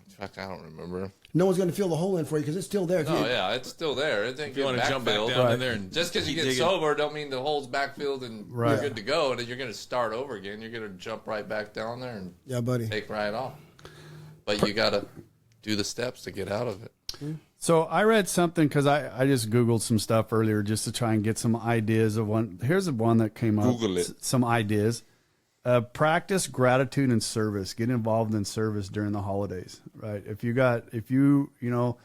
S3: fact, I don't remember.
S1: No one's gonna fill the hole in for you because it's still there.
S3: No, yeah, it's still there. It ain't
S4: If you want to jump back
S3: backfilled.
S4: down in there and
S3: Just because you get
S4: digging.
S3: sober, don't mean the hole's backfilled and
S2: Right.
S3: you're good to go. And then you're going to start over again. You're going to jump right back down there and
S1: Yeah, buddy.
S3: take right off. But you got to do the steps to get out of it.
S2: So I read something because I just Googled some stuff earlier just to try and get some ideas of one. Here's one that came up.
S3: Google it.
S2: Some ideas. Practice gratitude and service. Get involved in service during the holidays, right? If you know,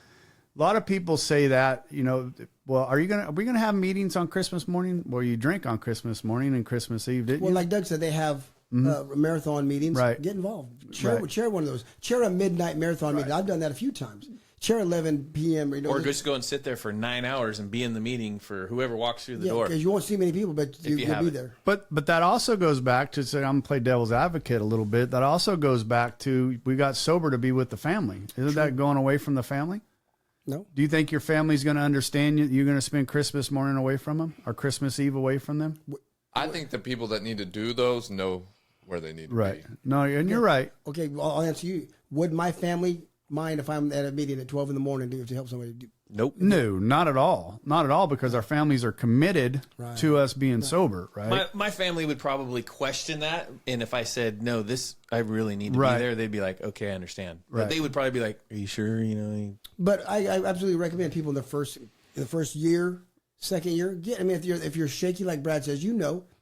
S2: a lot of people say that, you know, well, are we gonna have meetings on Christmas morning? Well, you drink on Christmas morning and Christmas Eve, didn't
S1: Well,
S2: you?
S1: like Doug said, they have marathon meetings.
S2: Right.
S1: Get involved. Chair one of those. Chair a midnight marathon meeting. I've done that a few times. Chair 11 p.m. You know,
S4: Or just go and sit there for 9 hours and be in the meeting for whoever walks through the door.
S1: because you won't see many people, but
S4: you
S1: you'll
S4: have
S1: be
S4: it.
S1: there.
S2: But that also goes back to, say, I'm gonna play devil's advocate a little bit. That also goes back to, we got sober to be with the family. Isn't that going away from the family?
S1: No.
S2: Do you think your family's going to understand you? You're going to spend Christmas morning away from them or Christmas Eve away from them?
S3: I think the people that need to do those know where they need to
S2: Right.
S3: be.
S2: No, and you're right.
S1: Okay, well, I'll answer you. Would my family mind if I'm at a meeting at 12 in the morning to help somebody do?
S4: Nope.
S2: No, not at all. Not at all, because our families are committed to us being sober, right?
S4: My family would probably question that, and if I said no, I really need to
S2: Right.
S4: be there, they'd be like, "Okay, I understand."
S2: Right.
S4: But they would probably be like, "Are you sure?" You know.
S1: But I absolutely recommend people in the first year, second year, if you're shaky like Brad says,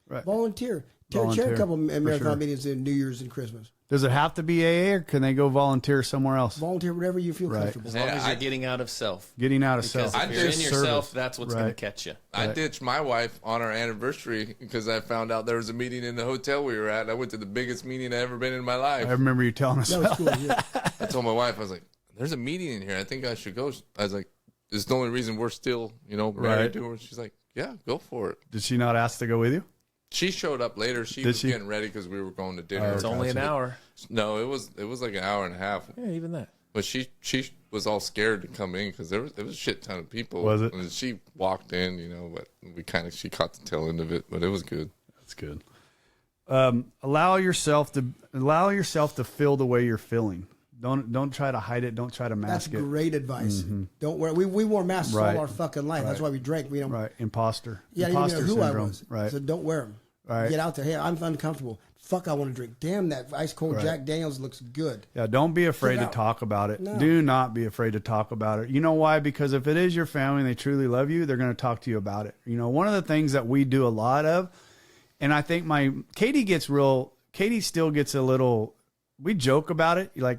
S2: Right.
S1: volunteer. Chair
S2: Volunteer,
S1: a couple
S2: for
S1: marathon
S2: sure.
S1: meetings in New Year's and Christmas.
S2: Does it have to be AA, or can they go volunteer somewhere else?
S1: Volunteer whatever you feel
S2: Right.
S1: comfortable.
S4: As long
S3: Yeah,
S4: as you're getting out of self.
S2: Getting out of
S4: Because
S2: self.
S4: if you're in
S3: did
S4: yourself,
S2: service.
S4: that's what's
S2: Right.
S4: going to catch you.
S3: I ditched my wife on our anniversary because I found out there was a meeting in the hotel we were at. And I went to the biggest meeting I've ever been in my life.
S2: I remember you telling us
S1: That
S2: that.
S1: was cool. Yeah.
S3: I told my wife, I was like, there's a meeting in here. I think I should go. I was like, it's the only reason we're still, married
S2: Right.
S3: to her. She's like, yeah, go for it.
S2: Did she not ask to go with you?
S3: She showed up later. She
S2: Did
S3: was
S2: she?
S3: getting ready because we were going to dinner.
S4: It's only an hour.
S3: No, it was like an hour and a half.
S4: Yeah, even that.
S3: But she was all scared to come in because there was a shit ton of people.
S2: Was it?
S3: And she walked in, but she caught the tail end of it. But it was good.
S2: That's good. Allow yourself to feel the way you're feeling. Don't try to hide it. Don't try to
S1: That's
S2: mask it.
S1: great advice. Don't wear. We wore masks
S2: Right.
S1: all our fucking life. That's why we drank. We don't.
S2: Right. Imposter.
S1: Yeah, I
S2: Imposter
S1: didn't even know who
S2: syndrome.
S1: I was.
S2: Right.
S1: So don't wear them.
S2: Right.
S1: Get out there. Hey, I'm uncomfortable. Fuck, I want to drink. Damn, that ice cold
S2: Right.
S1: Jack Daniels looks good.
S2: Yeah, don't be afraid
S1: Get
S2: to
S1: out.
S2: talk about it.
S1: No.
S2: Do not be afraid to talk about it. You know why? Because if it is your family and they truly love you, they're going to talk to you about it. One of the things that we do a lot of, and I think Katie still gets a little, we joke about it. Like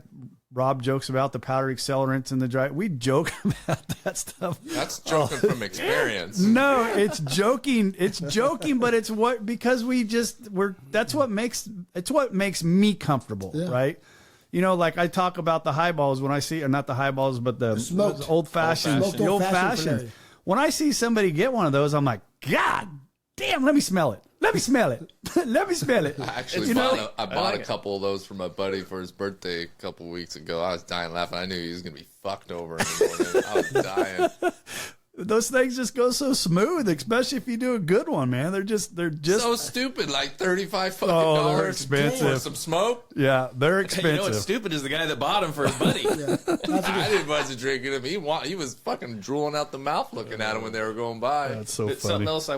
S2: Rob jokes about the powdered accelerants and the dry. We joke about that stuff.
S3: That's joking from experience.
S2: No, it's joking. It's joking, but it's that's what makes me comfortable, right? Like I talk about the highballs when I see, or not the highballs, but the
S1: smoked.
S2: old fashioned,
S1: Smoked
S2: the old
S1: old-fashioned
S2: fashioned.
S1: Flannery.
S2: When I see somebody get one of those, I'm like, God damn, let me smell it. Let me smell it. Let me smell it.
S3: I actually bought a couple of those for my buddy for his birthday a couple of weeks ago. I was dying laughing. I knew he was going to be fucked over in the morning. I was dying.
S2: Those things just go so smooth, especially if you do a good one, man. They're just
S3: So stupid, like $35 fucking
S2: Oh, they're
S3: dollars
S2: expensive.
S3: for some smoke.
S2: yeah, they're
S4: You
S2: expensive.
S4: know what's stupid is the guy that bought him for his buddy.
S3: I didn't want to drink it. He was fucking drooling out the mouth looking at him when they were going by.
S2: That's so
S4: But
S2: funny.
S4: something else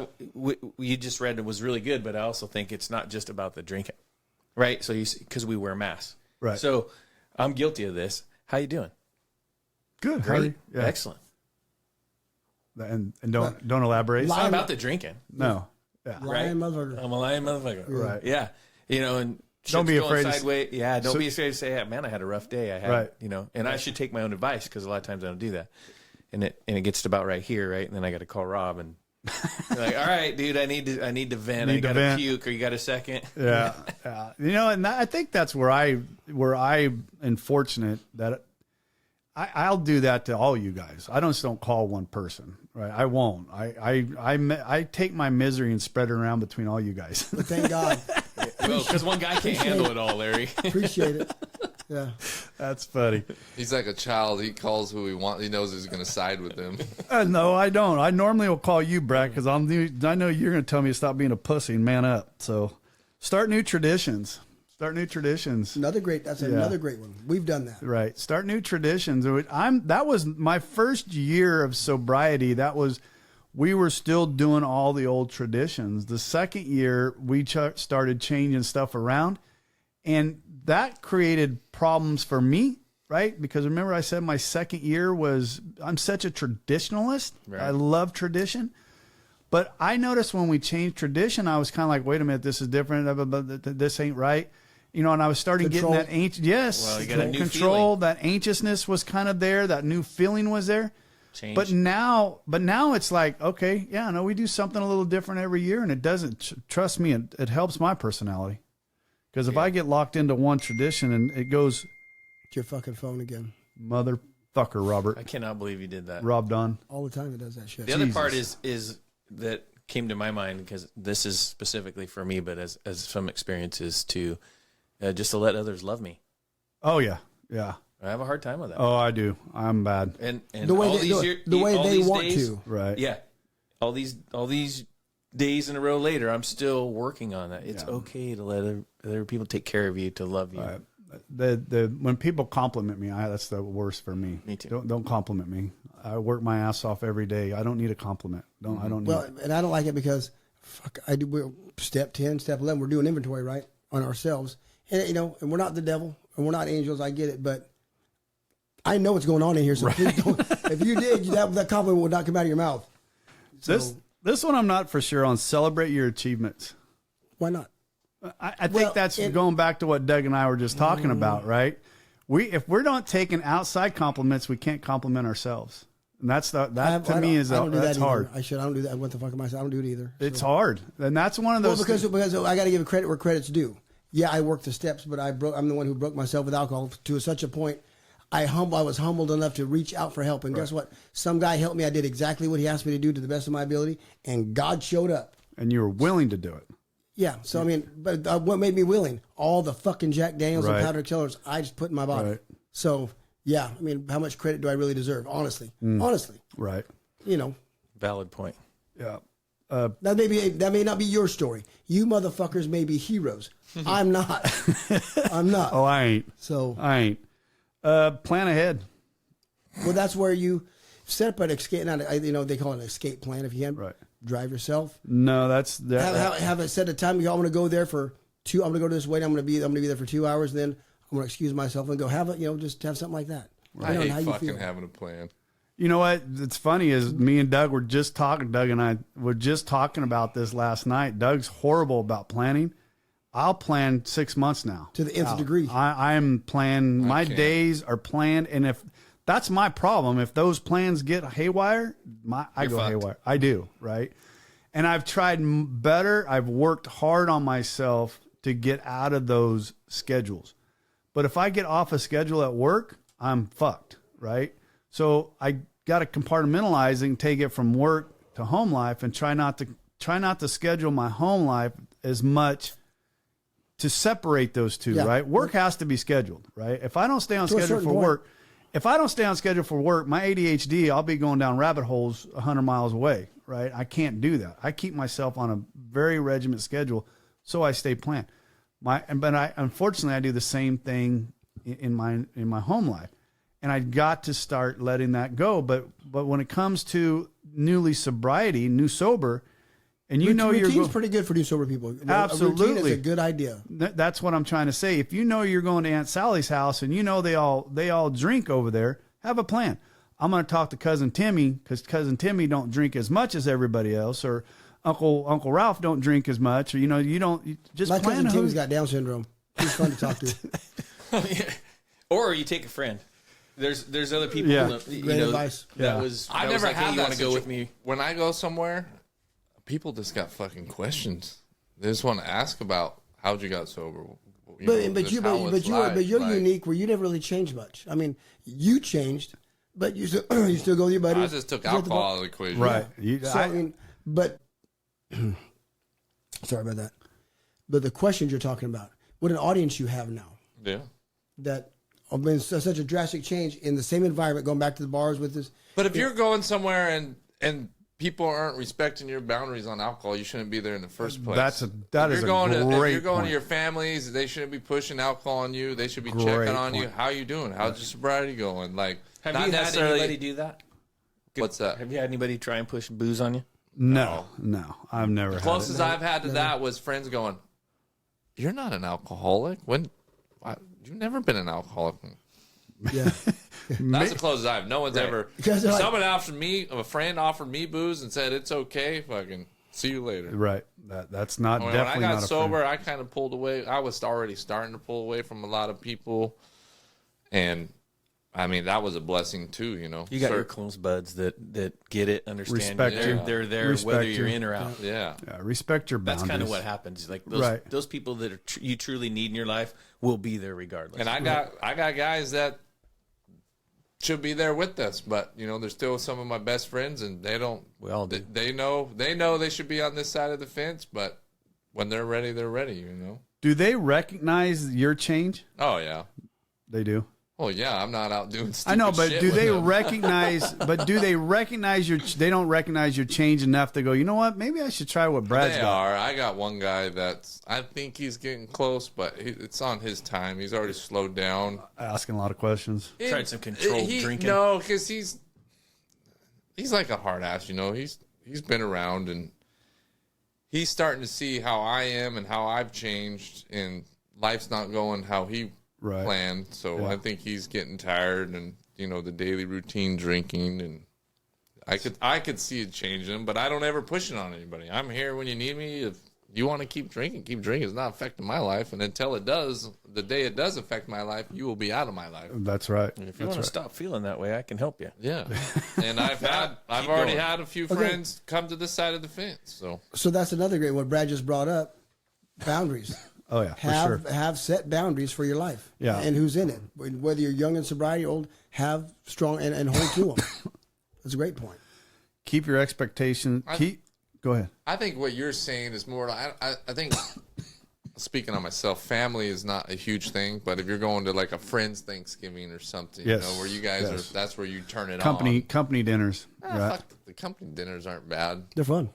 S4: you just read was really good, but I also think it's not just about the drinking, right? So because we wear masks,
S2: Right.
S4: So I'm guilty of this. How you doing?
S2: Good,
S4: Great,
S2: Yeah.
S4: excellent.
S2: And don't elaborate.
S4: It's not about the drinking,
S2: No. Yeah.
S1: Lying motherfucker.
S4: I'm a lying motherfucker.
S2: Right.
S4: Yeah. And
S2: Don't be
S4: shit's going
S2: afraid to-
S4: sideways. Yeah. Don't be afraid to say, "Yeah, man, I had a rough day. I had,
S2: Right.
S4: and I should take my own advice because a lot of times I don't do that. And it gets to about right here, right? And then I got to call Rob and be like, all right, dude, I need to vent. I got to puke. Or you got a second?
S2: Yeah. Yeah. And I think that's where I am fortunate that I'll do that to all you guys. I don't call one person, right? I won't. I take my misery and spread it around between all you guys.
S1: But thank God.
S4: Well, because one guy can't handle it all, Larry.
S1: Appreciate it. Yeah.
S2: That's funny.
S3: He's like a child. He calls who he wants. He knows who's going to side with him.
S2: No, I don't. I normally will call you, Brad, because I know you're going to tell me to stop being a pussy and man up. So start new traditions. Start new traditions.
S1: Another great one. We've done that.
S2: Right. Start new traditions. That was my first year of sobriety. We were still doing all the old traditions. The second year, we started changing stuff around, and that created problems for me, right? Because remember I said my second year I'm such a traditionalist. Right. I love tradition. But I noticed when we changed tradition, I was kind of like, wait a minute, this is different. This ain't right. And I was starting getting that ancient,
S4: well, you got a new
S2: control,
S4: feeling.
S2: that anxiousness was kind of there. That new feeling was there.
S4: Change.
S2: But now it's like, okay, yeah, no, we do something a little different every year, and it doesn't, trust me, it helps my personality. Because if I get locked into one tradition and it goes,
S1: It's your fucking phone again.
S2: Motherfucker, Robert.
S4: I cannot believe you did that.
S2: Rob Don.
S1: All the time it does that shit.
S4: The other part is that came to my mind, because this is specifically for me, but as some experiences to just to let others love me.
S2: Oh yeah, yeah.
S4: I have a hard time with that.
S2: Oh, I do. I'm bad.
S4: And
S1: the way they want
S4: days,
S1: to.
S2: Right.
S4: Yeah. All these days in a row later, I'm still working on that. It's okay to let other people take care of you, to love you.
S2: Right. When people compliment me, that's the worst for me.
S4: Me too.
S2: Don't compliment me. I work my ass off every day. I don't need a compliment. I don't need it.
S1: And I don't like it because we're step 10, step 11, we're doing inventory, right, on ourselves. And and we're not the devil and we're not angels. I get it, but I know what's going on in here. So please don't, if you did, that compliment would not come out of your mouth. So,
S2: this one I'm not for sure on. Celebrate your achievements.
S1: Why not?
S2: I think that's going back to what Doug and I were just talking about, right? If we're not taking outside compliments, we can't compliment ourselves. And that's hard.
S1: I don't do that. What the fuck am I saying? I don't do it either.
S2: It's hard. And that's one of those
S1: because I got to give credit where credit's due. Yeah, I worked the steps, but I'm the one who broke myself with alcohol to such a point. I was humbled enough to reach out for help. And guess what? Some guy helped me. I did exactly what he asked me to do to the best of my ability, and God showed up.
S2: And you were willing to do it.
S1: Yeah. So, but what made me willing? All the fucking Jack Daniels and powdered killers I just put in my body. Right. So, yeah, how much credit do I really deserve? Honestly.
S2: Right.
S4: Valid point.
S2: Yeah.
S1: That may not be your story. You motherfuckers may be heroes. I'm not. I'm not.
S2: Oh, I ain't.
S1: So
S2: I ain't. Plan ahead.
S1: Well, that's where you set up an escape. They call it an escape plan. If you can drive yourself.
S2: No, that's
S1: have it set a time. I'm going to go there for 2. I'm going to go to this wedding. I'm going to be there for 2 hours. Then I'm going to excuse myself and go have it. Just have something like that.
S3: I hate fucking having a plan.
S2: You know what? It's funny is me and Doug were just talking. Doug and I were just talking about this last night. Doug's horrible about planning. I'll plan 6 months now
S1: to the nth degree.
S2: I am planning. My days are planned, and if that's my problem, if those plans get haywire, I go haywire. I do, right? And I've tried better. I've worked hard on myself to get out of those schedules. But if I get off a schedule at work, I'm fucked, right? So I got to compartmentalize and take it from work to home life, and try not to schedule my home life as much to separate those two, right? Work has to be scheduled, right? If I don't stay on schedule for work, my ADHD, I'll be going down rabbit holes 100 miles away, right? I can't do that. I keep myself on a very regiment schedule, so I stay planned. Unfortunately, I do the same thing in my home life, and I got to start letting that go. But when it comes to new sober. And routine's
S1: pretty good for new sober people.
S2: Absolutely.
S1: A routine is a good idea.
S2: That's what I'm trying to say. If you're going to Aunt Sally's house and they all drink over there, have a plan. I'm going to talk to Cousin Timmy, because Cousin Timmy don't drink as much as everybody else, or Uncle Ralph don't drink as much, or you just
S1: my
S2: plan.
S1: My cousin Timmy's got Down syndrome. He's fun to talk to.
S4: Or you take a friend. There's other people.
S2: Yeah.
S1: Great advice.
S3: I never had
S4: hey, you want to go with me?
S3: When I go somewhere, people just got fucking questions. They just want to ask about how'd you got sober.
S1: But you're unique where you never really changed much. You changed, but you still go with your buddies.
S3: I just took alcohol out of the equation,
S2: right?
S1: Sorry about that. but the questions you're talking about, what an audience you have now.
S3: Yeah.
S1: That have been such a drastic change in the same environment, going back to the bars with this.
S3: But if you're going somewhere and people aren't respecting your boundaries on alcohol, you shouldn't be there in the first place.
S2: That is a
S3: If you're going
S2: point.
S3: to your families, they shouldn't be pushing alcohol on you. They should be
S2: Great
S3: checking on
S2: point.
S3: you. How you doing? How's your sobriety going? Like,
S4: Have
S3: not
S4: you had
S3: necessarily.
S4: anybody do that?
S3: What's that?
S4: Have you had anybody try and push booze on you?
S2: No, I've never had
S3: Closest
S2: it.
S3: I've had to that was friends going, "You're not an alcoholic. You've never been an alcoholic."
S1: Yeah.
S3: That's the closest I've. No one's ever.
S1: Because they're like-
S3: Someone offered me, a friend offered me booze and said it's okay. Fucking see you later.
S2: Right. That's not
S3: When
S2: definitely
S3: I
S2: not
S3: got
S2: a
S3: sober,
S2: friend.
S3: I kind of pulled away. I was already starting to pull away from a lot of people, and I mean that was a blessing too. You know,
S4: You got your close buds that get it, understand.
S2: Respect
S4: you.
S3: you.
S4: They're there
S2: Respect
S4: whether
S2: you.
S4: you're in or out.
S3: yeah.
S2: Yeah, respect your
S4: That's
S2: boundaries.
S4: kind of what happens. Like those
S2: Right.
S4: those people that are you truly need in your life will be there regardless.
S3: And I got guys that should be there with us, but you know, they're still some of my best friends, and they don't.
S4: We all do.
S3: They know they should be on this side of the fence, but when they're ready, they're ready. You know.
S2: Do they recognize your change?
S3: Oh yeah.
S2: They do.
S3: Oh yeah. I'm not out doing.
S2: I know,
S3: stupid
S2: but
S3: shit
S2: do
S3: with
S2: they
S3: them.
S2: recognize? But do they recognize your? They don't recognize your change enough to go. You know what? Maybe I should try what Brad's
S3: They
S2: got.
S3: are. I got one guy that's. I think he's getting close, but it's on his time. He's already slowed down.
S2: Asking a lot of questions.
S4: Tried some controlled drinking.
S3: No, because he's like a hard ass. You know, he's been around and he's starting to see how I am and how I've changed, and life's not going how he
S2: Right.
S3: planned. So
S2: Yeah.
S3: I think he's getting tired, and you know, the daily routine drinking, and I could see it changing, but I don't ever push it on anybody. I'm here when you need me. If you want to keep drinking, keep drinking. It's not affecting my life, and until it does, the day it does affect my life, you will be out of my life.
S2: That's right.
S4: If you want to stop feeling that way, I can help you.
S3: Yeah, and I've already
S4: going.
S3: had a few friends come to this side of the fence.
S1: So that's another great what Brad just brought up. Boundaries.
S2: Oh yeah, for sure.
S1: Have set boundaries for your life.
S2: Yeah.
S1: And who's in it. Whether you're young in sobriety or old, have strong and hold to them. That's a great point.
S2: Keep your expectations. Go ahead.
S3: I think what you're saying is more. I think speaking on myself, family is not a huge thing, but if you're going to like a friend's Thanksgiving or something,
S2: Yes.
S3: you know, where you guys
S2: Yes.
S3: are, that's where you turn it
S2: Company dinners.
S3: on.
S2: Right.
S3: Fuck, the company dinners aren't bad.
S1: They're fun.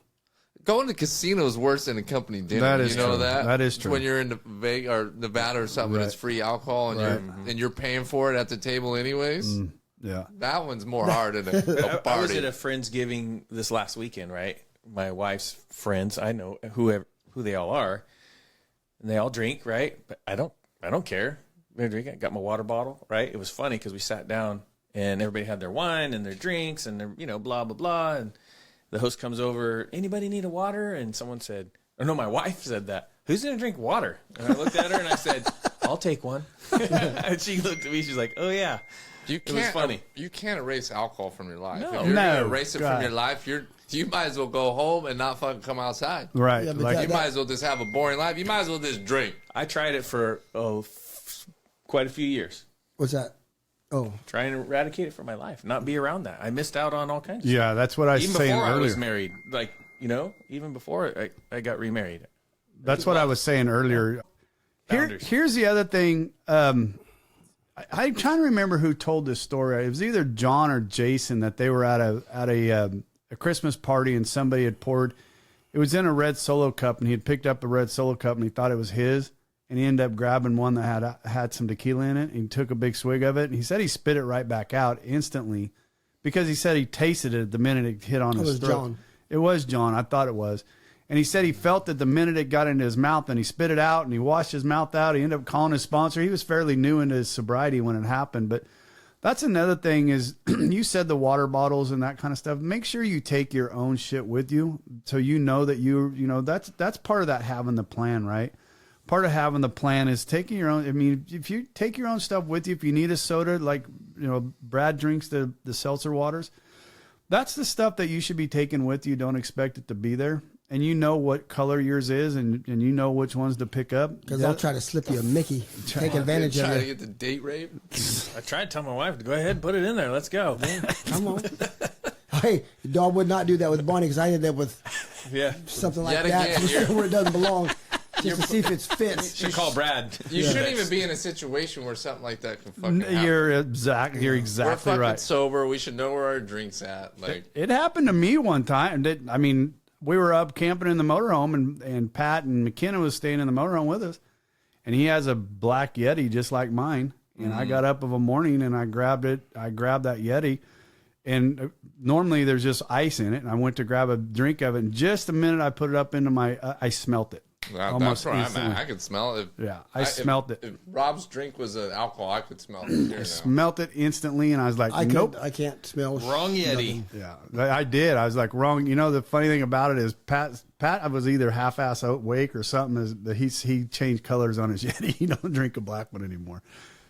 S3: Going to casino is worse than a company dinner.
S2: That is
S3: you know
S2: true.
S3: that?
S2: That is true.
S3: When you're in Vegas or Nevada or something,
S2: Right.
S3: it's free alcohol and you're paying for it at the table anyways.
S2: Yeah.
S3: That one's more hard than a
S4: I was
S3: party.
S4: at a Friendsgiving this last weekend, right? My wife's friends, I know who they all are, and they all drink, right? But I don't care. They're drinking. I got my water bottle, right? It was funny because we sat down and everybody had their wine and their drinks and their, blah, blah, blah. And the host comes over, anybody need a water? And someone said, or no, my wife said that. Who's going to drink water? And I looked at her and I said, I'll take one. And she looked at me. She's like, oh, yeah.
S3: You
S4: It was funny.
S3: You can't erase alcohol from your life.
S4: No.
S3: If you're
S2: No,
S3: gonna erase it
S2: God.
S3: from your life, you might as well go home and not fucking come outside.
S2: Right.
S1: Yeah, but
S2: like
S3: You might as well just have a boring life. You might as well just drink.
S4: I tried it for quite a few years.
S1: What's that? Oh,
S4: Trying to eradicate it from my life, not be around that. I missed out on all kinds of
S2: yeah, that's what I was
S4: even
S2: saying
S4: before I
S2: earlier.
S4: was married. Like, even before I got remarried.
S2: That's what I was saying earlier.
S4: Boundaries.
S2: Here's the other thing. I'm trying to remember who told this story. It was either John or Jason that they were at a Christmas party and somebody had poured. It was in a red Solo cup, and he had picked up a red Solo cup and he thought it was his, and he ended up grabbing one that had some tequila in it. And he took a big swig of it, and he said he spit it right back out instantly because he said he tasted it the minute it hit on his
S1: was
S2: throat.
S1: John.
S2: It was John. I thought it was. And he said he felt it the minute it got into his mouth, and he spit it out and he washed his mouth out. He ended up calling his sponsor. He was fairly new into his sobriety when it happened. But that's another thing is you said the water bottles and that kind of stuff. Make sure you take your own shit with you so you know that that's part of that having the plan, right? Part of having the plan is taking your own. I mean, if you take your own stuff with you, if you need a soda, like, Brad drinks the seltzer waters, that's the stuff that you should be taking with you. Don't expect it to be there. And you know what color yours is, and you know which ones to pick up.
S1: because I'll try to slip you a Mickey. Take advantage of
S3: Trying to
S1: it.
S3: get the date rape.
S4: I tried to tell my wife to go ahead, put it in there. Let's go.
S1: Come on. Hey, dog would not do that with Bonnie because I did that with
S4: Yeah.
S1: something like
S3: Yet
S1: that
S3: again, you're-
S1: where it doesn't belong. just to see if it fits.
S4: Should call Brad.
S3: You shouldn't even be in a situation where something like that can fucking happen.
S2: You're exactly
S3: We're fucking
S2: right.
S3: sober. We should know where our drink's at. Like,
S2: It happened to me one time. I mean, we were up camping in the motorhome, and Pat and McKenna was staying in the motorhome with us, and he has a black Yeti just like mine. And I got up of a morning and I grabbed it. I grabbed that Yeti, and normally there's just ice in it. And I went to grab a drink of it, and just the minute I put it up into my, I smelt it.
S3: that's where I'm at. I could smell it.
S2: I smelled it.
S3: If Rob's drink was an alcohol, I could smell it.
S2: I smelt it instantly, and I was like, nope.
S1: I can't smell.
S4: Wrong Yeti.
S2: Yeah, I did. I was like, wrong. You know, the funny thing about it is Pat was either half-ass awake or something. Is that he changed colors on his Yeti. He don't drink a black one anymore.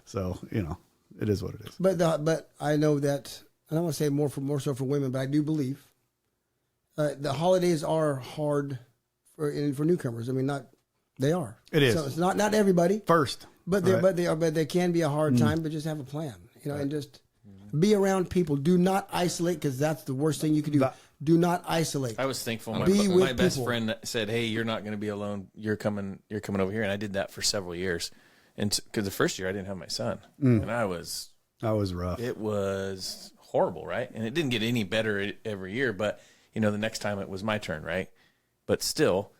S2: So, you know, it is what it is.
S1: But I know that, I don't want to say more so for women, but I do believe the holidays are hard for newcomers. I mean, they are.
S2: It is.
S1: So it's not everybody.
S2: First.
S1: But they can be a hard time, but just have a plan, you know, and just be around people. Do not isolate, because that's the worst thing you can do. Do not isolate.
S4: I was thankful.
S1: Be with
S4: My best
S1: people.
S4: friend said, "Hey, you're not going to be alone. You're coming over here." And I did that for several years. And because the first year I didn't have my son, and
S2: That was rough.
S4: it was horrible, right? And it didn't get any better every year. But you know, the next time it was my turn, right? But still,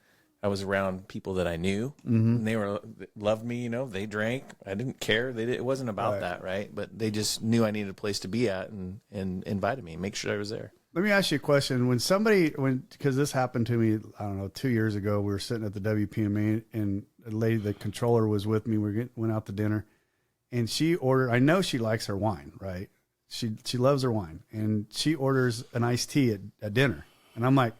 S4: I was around people that I knew, and they loved me. You know, they drank. I didn't care. It wasn't about that, right? But they just knew I needed a place to be at, and invited me, make sure I was there.
S2: Let me ask you a question. Because this happened to me, I don't know, 2 years ago, we were sitting at the WPMA, and a lady, the controller, was with me. Went out to dinner, and she ordered, I know she likes her wine, right? She loves her wine, and she orders an iced tea at dinner. And I'm like,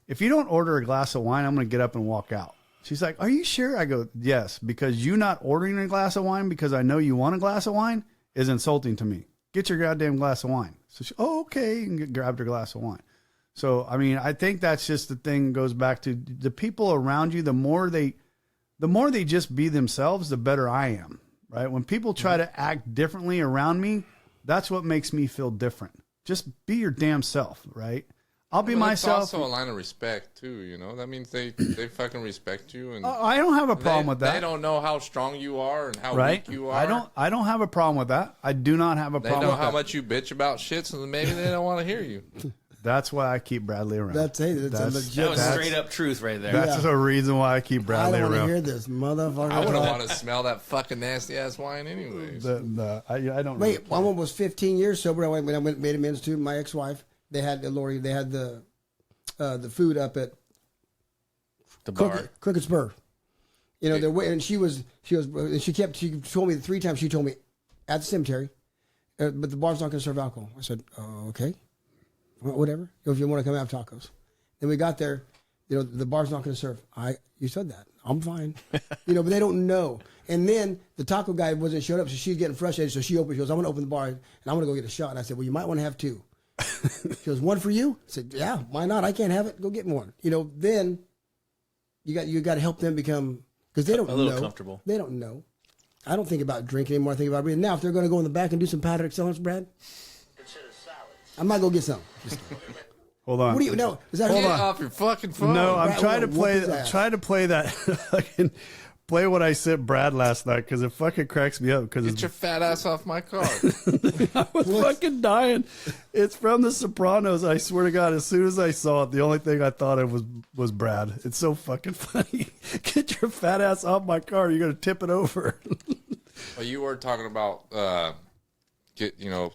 S2: if you don't order a glass of wine, I'm going to get up and walk out. She's like, are you sure? I go, yes, because you not ordering a glass of wine because I know you want a glass of wine is insulting to me. Get your goddamn glass of wine. So she, okay, and grabbed her glass of wine. So, I mean, I think that's just the thing, goes back to the people around you. The more they just be themselves, the better I am, right? When people try to act differently around me, that's what makes me feel different. Just be your damn self, right? I'll be myself.
S3: It's also a line of respect too, you know. That means they fucking respect you, and
S2: I don't have a problem with that.
S3: They don't know how strong you are and how
S2: right?
S3: weak you are.
S2: I don't have a problem with that. I do not have a problem.
S3: They know
S2: with
S3: how
S2: that.
S3: much you bitch about shit, so maybe they don't want to hear you.
S2: That's why I keep Bradley around.
S1: That's a legit.
S4: That was straight up truth right there.
S2: That's the reason why I keep Bradley
S1: I don't
S2: around.
S1: want to hear this, motherfucker.
S3: I wouldn't want to smell that fucking nasty ass wine, anyways.
S2: I don't.
S1: Wait, my one was 15 years sober. When I made amends to my ex-wife. They had Lori. They had the food up at
S4: The bar.
S1: Crooked Spur. You know, they're waiting. And she told me 3 times. She told me at the cemetery, but the bar's not going to serve alcohol. I said, okay, whatever. If you want to come have tacos. Then we got there. You know, the bar's not going to serve. You said that. I'm fine. You know, but they don't know. And then the taco guy wasn't showed up, so she's getting frustrated. So she goes, I'm going to open the bar and I'm going to go get a shot. And I said, well, you might want to have 2. She goes, 1 for you? I said, yeah, why not? I can't have it. Go get me one. You know, then you got to help them become, because they don't know.
S4: A little comfortable.
S1: They don't know. I don't think about drinking anymore. I think about breathing. Now, if they're going to go in the back and do some powdered excellence, Brad, I might go get some.
S2: Hold on.
S1: What do you know? Is that
S3: Get off your fucking phone.
S2: No, I'm
S1: Brad,
S2: trying to
S1: whoop
S2: play.
S1: his
S2: I'm
S1: ass.
S2: trying to play that. Fucking play what I sent Brad last night because it fucking cracks me up. Because
S3: Get your fat ass off my car.
S2: I was fucking dying. It's from The Sopranos. I swear to God, as soon as I saw it, the only thing I thought of was Brad. It's so fucking funny. Get your fat ass off my car. You're gonna tip it over.
S3: Well, you were talking about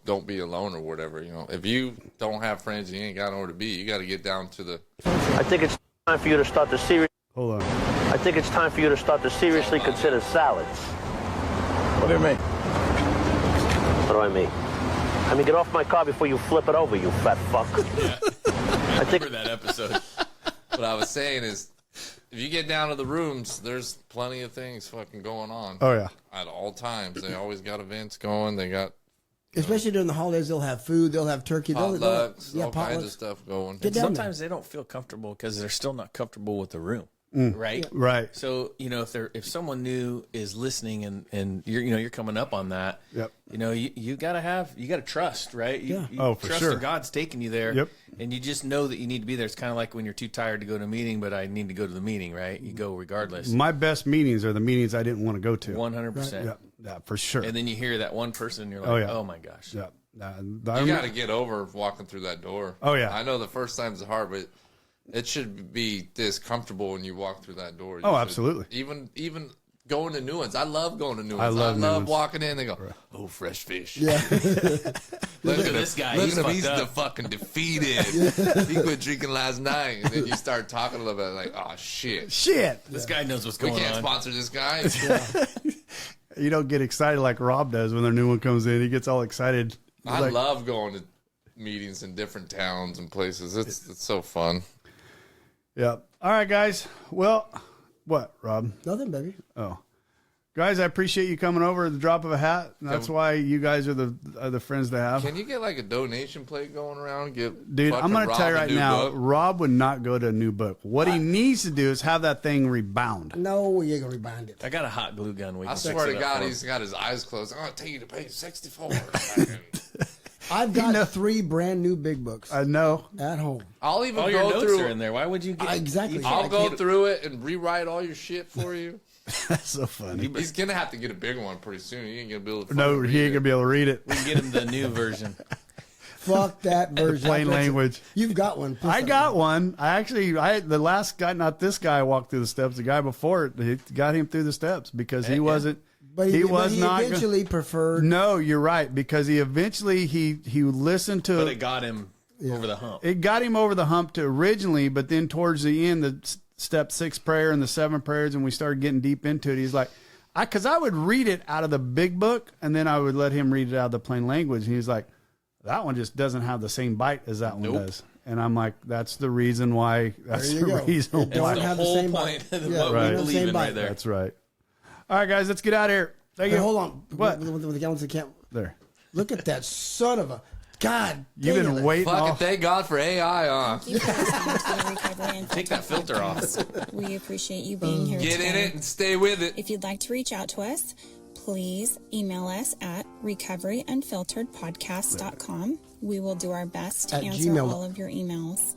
S3: don't be alone or whatever. You know, if you don't have friends, you ain't got nowhere to be. You got to get down to the.
S6: I think it's time for you to start to
S2: Hold on.
S6: I think it's time for you to start to seriously consider salads.
S5: What do you mean?
S6: What do I mean? I mean, get off my car before you flip it over, you fat fuck.
S4: Yeah. I remember that episode.
S3: What I was saying is, if you get down to the rooms, there's plenty of things fucking going on.
S2: Oh yeah.
S3: At all times, they always got events going. They got
S1: Especially during the holidays, they'll have food, they'll have turkey,
S3: potlucks, all
S1: potlucks.
S3: kinds of stuff going.
S1: Get down
S4: Sometimes they don't feel comfortable because they're still not comfortable with the room. right?
S2: Yeah. Right.
S4: So, if someone new is listening and you're coming up on that,
S2: Yep.
S4: you gotta trust, right?
S1: Yeah.
S4: You
S2: For
S4: trust
S2: sure.
S4: that God's taking you there.
S2: Yep.
S4: And you just know that you need to be there. It's kind of like when you're too tired to go to a meeting, but I need to go to the meeting, right? You go regardless.
S2: My best meetings are the meetings I didn't want to go to.
S4: 100%.
S2: Yeah, for sure.
S4: And then you hear that one person and you're like, oh my gosh.
S2: Yeah.
S3: You got to get over walking through that door.
S2: Oh, yeah.
S3: I know the first time's hard, but it should be this comfortable when you walk through that door.
S2: Absolutely.
S3: Even going to new ones. I love going to new
S2: I
S3: ones.
S2: love new ones.
S3: walking in. They go, oh, fresh fish.
S1: Yeah.
S4: Look at this guy.
S3: Look
S4: He's
S3: at him. He's
S4: fucked
S3: the
S4: up.
S3: fucking defeated. He quit drinking last night. And then you start talking a little bit like, oh, shit.
S4: This guy knows what's
S3: We
S4: going
S3: can't
S4: on.
S3: sponsor this guy.
S2: You don't get excited like Rob does when their new one comes in. He gets all excited.
S3: I
S2: Like,
S3: love going to meetings in different towns and places. It's so fun.
S2: yeah. All right, guys. Well, what, Rob?
S1: Nothing, baby.
S2: Oh, guys, I appreciate you coming over at the drop of a hat. That's why you guys are the friends to have.
S3: Can you get like a donation plate going around?
S2: Dude, I'm going to
S3: Rob
S2: tell you
S3: a
S2: right
S3: new
S2: now,
S3: book?
S2: Rob would not go to a new book. What he needs to do is have that thing rebound.
S1: No, you ain't gonna rebind it.
S4: I got a hot glue gun. We
S3: I
S4: can fix
S3: swear
S4: it
S3: to
S4: up
S3: God,
S4: for him.
S3: he's got his eyes closed. I'm going to take you to page 64.
S1: I've got 3 brand new big books
S2: I know.
S1: at home.
S3: I'll even
S4: All your
S3: go
S4: notes
S3: through.
S4: are in there. Why would you get
S1: Exactly.
S3: I'll go through it and rewrite all your shit for you.
S2: That's so funny.
S3: He's going to have to get a bigger one pretty soon. He ain't going to be able to.
S2: No,
S3: fucking
S2: he
S3: read
S2: ain't going to
S3: it.
S2: be able to read it.
S4: We can get him the new version.
S1: Fuck that version.
S2: Plain language.
S1: You've got one.
S2: I got one. The last guy, not this guy, walked through the steps. The guy before it, he got him through the steps because he wasn't.
S1: But he
S2: was not.
S1: eventually preferred.
S2: No, you're right, because he eventually he listened to.
S4: But it got him over the hump.
S2: It got him over the hump to originally, but then towards the end, the step 6 prayer and the 7 prayers, and we started getting deep into it. He's like, because I would read it out of the big book, and then I would let him read it out of the plain language. And he's like, that one just doesn't have the same bite as that one does. And I'm like, that's the reason why. That's
S1: There
S2: the
S1: you go.
S2: reason
S1: It don't
S2: why.
S4: the
S1: have the
S4: whole
S1: same
S4: point
S1: bite.
S4: of
S1: Yeah,
S4: what
S2: right.
S4: we believe in
S1: Same
S4: right
S1: bite.
S4: there.
S2: That's right. All right, guys, let's get out of here. Thank
S1: Hey,
S2: you.
S1: hold on.
S2: What?
S1: With the gallons of camp.
S2: There.
S1: Look at that son of a. God.
S2: You've
S1: dang
S2: been
S1: it.
S2: waiting.
S3: Fucking
S2: all-
S3: thank God for AI, huh?
S7: Thank you for listening to the Recovery Unfiltered
S4: Take that filter off.
S7: Podcast. We appreciate you being here
S3: Get
S7: today.
S3: in it and stay with it.
S7: If you'd like to reach out to us, please email us at recoveryunfilteredpodcast.com. We will do our best to
S1: At
S7: answer
S1: Gmail.
S7: all of your emails.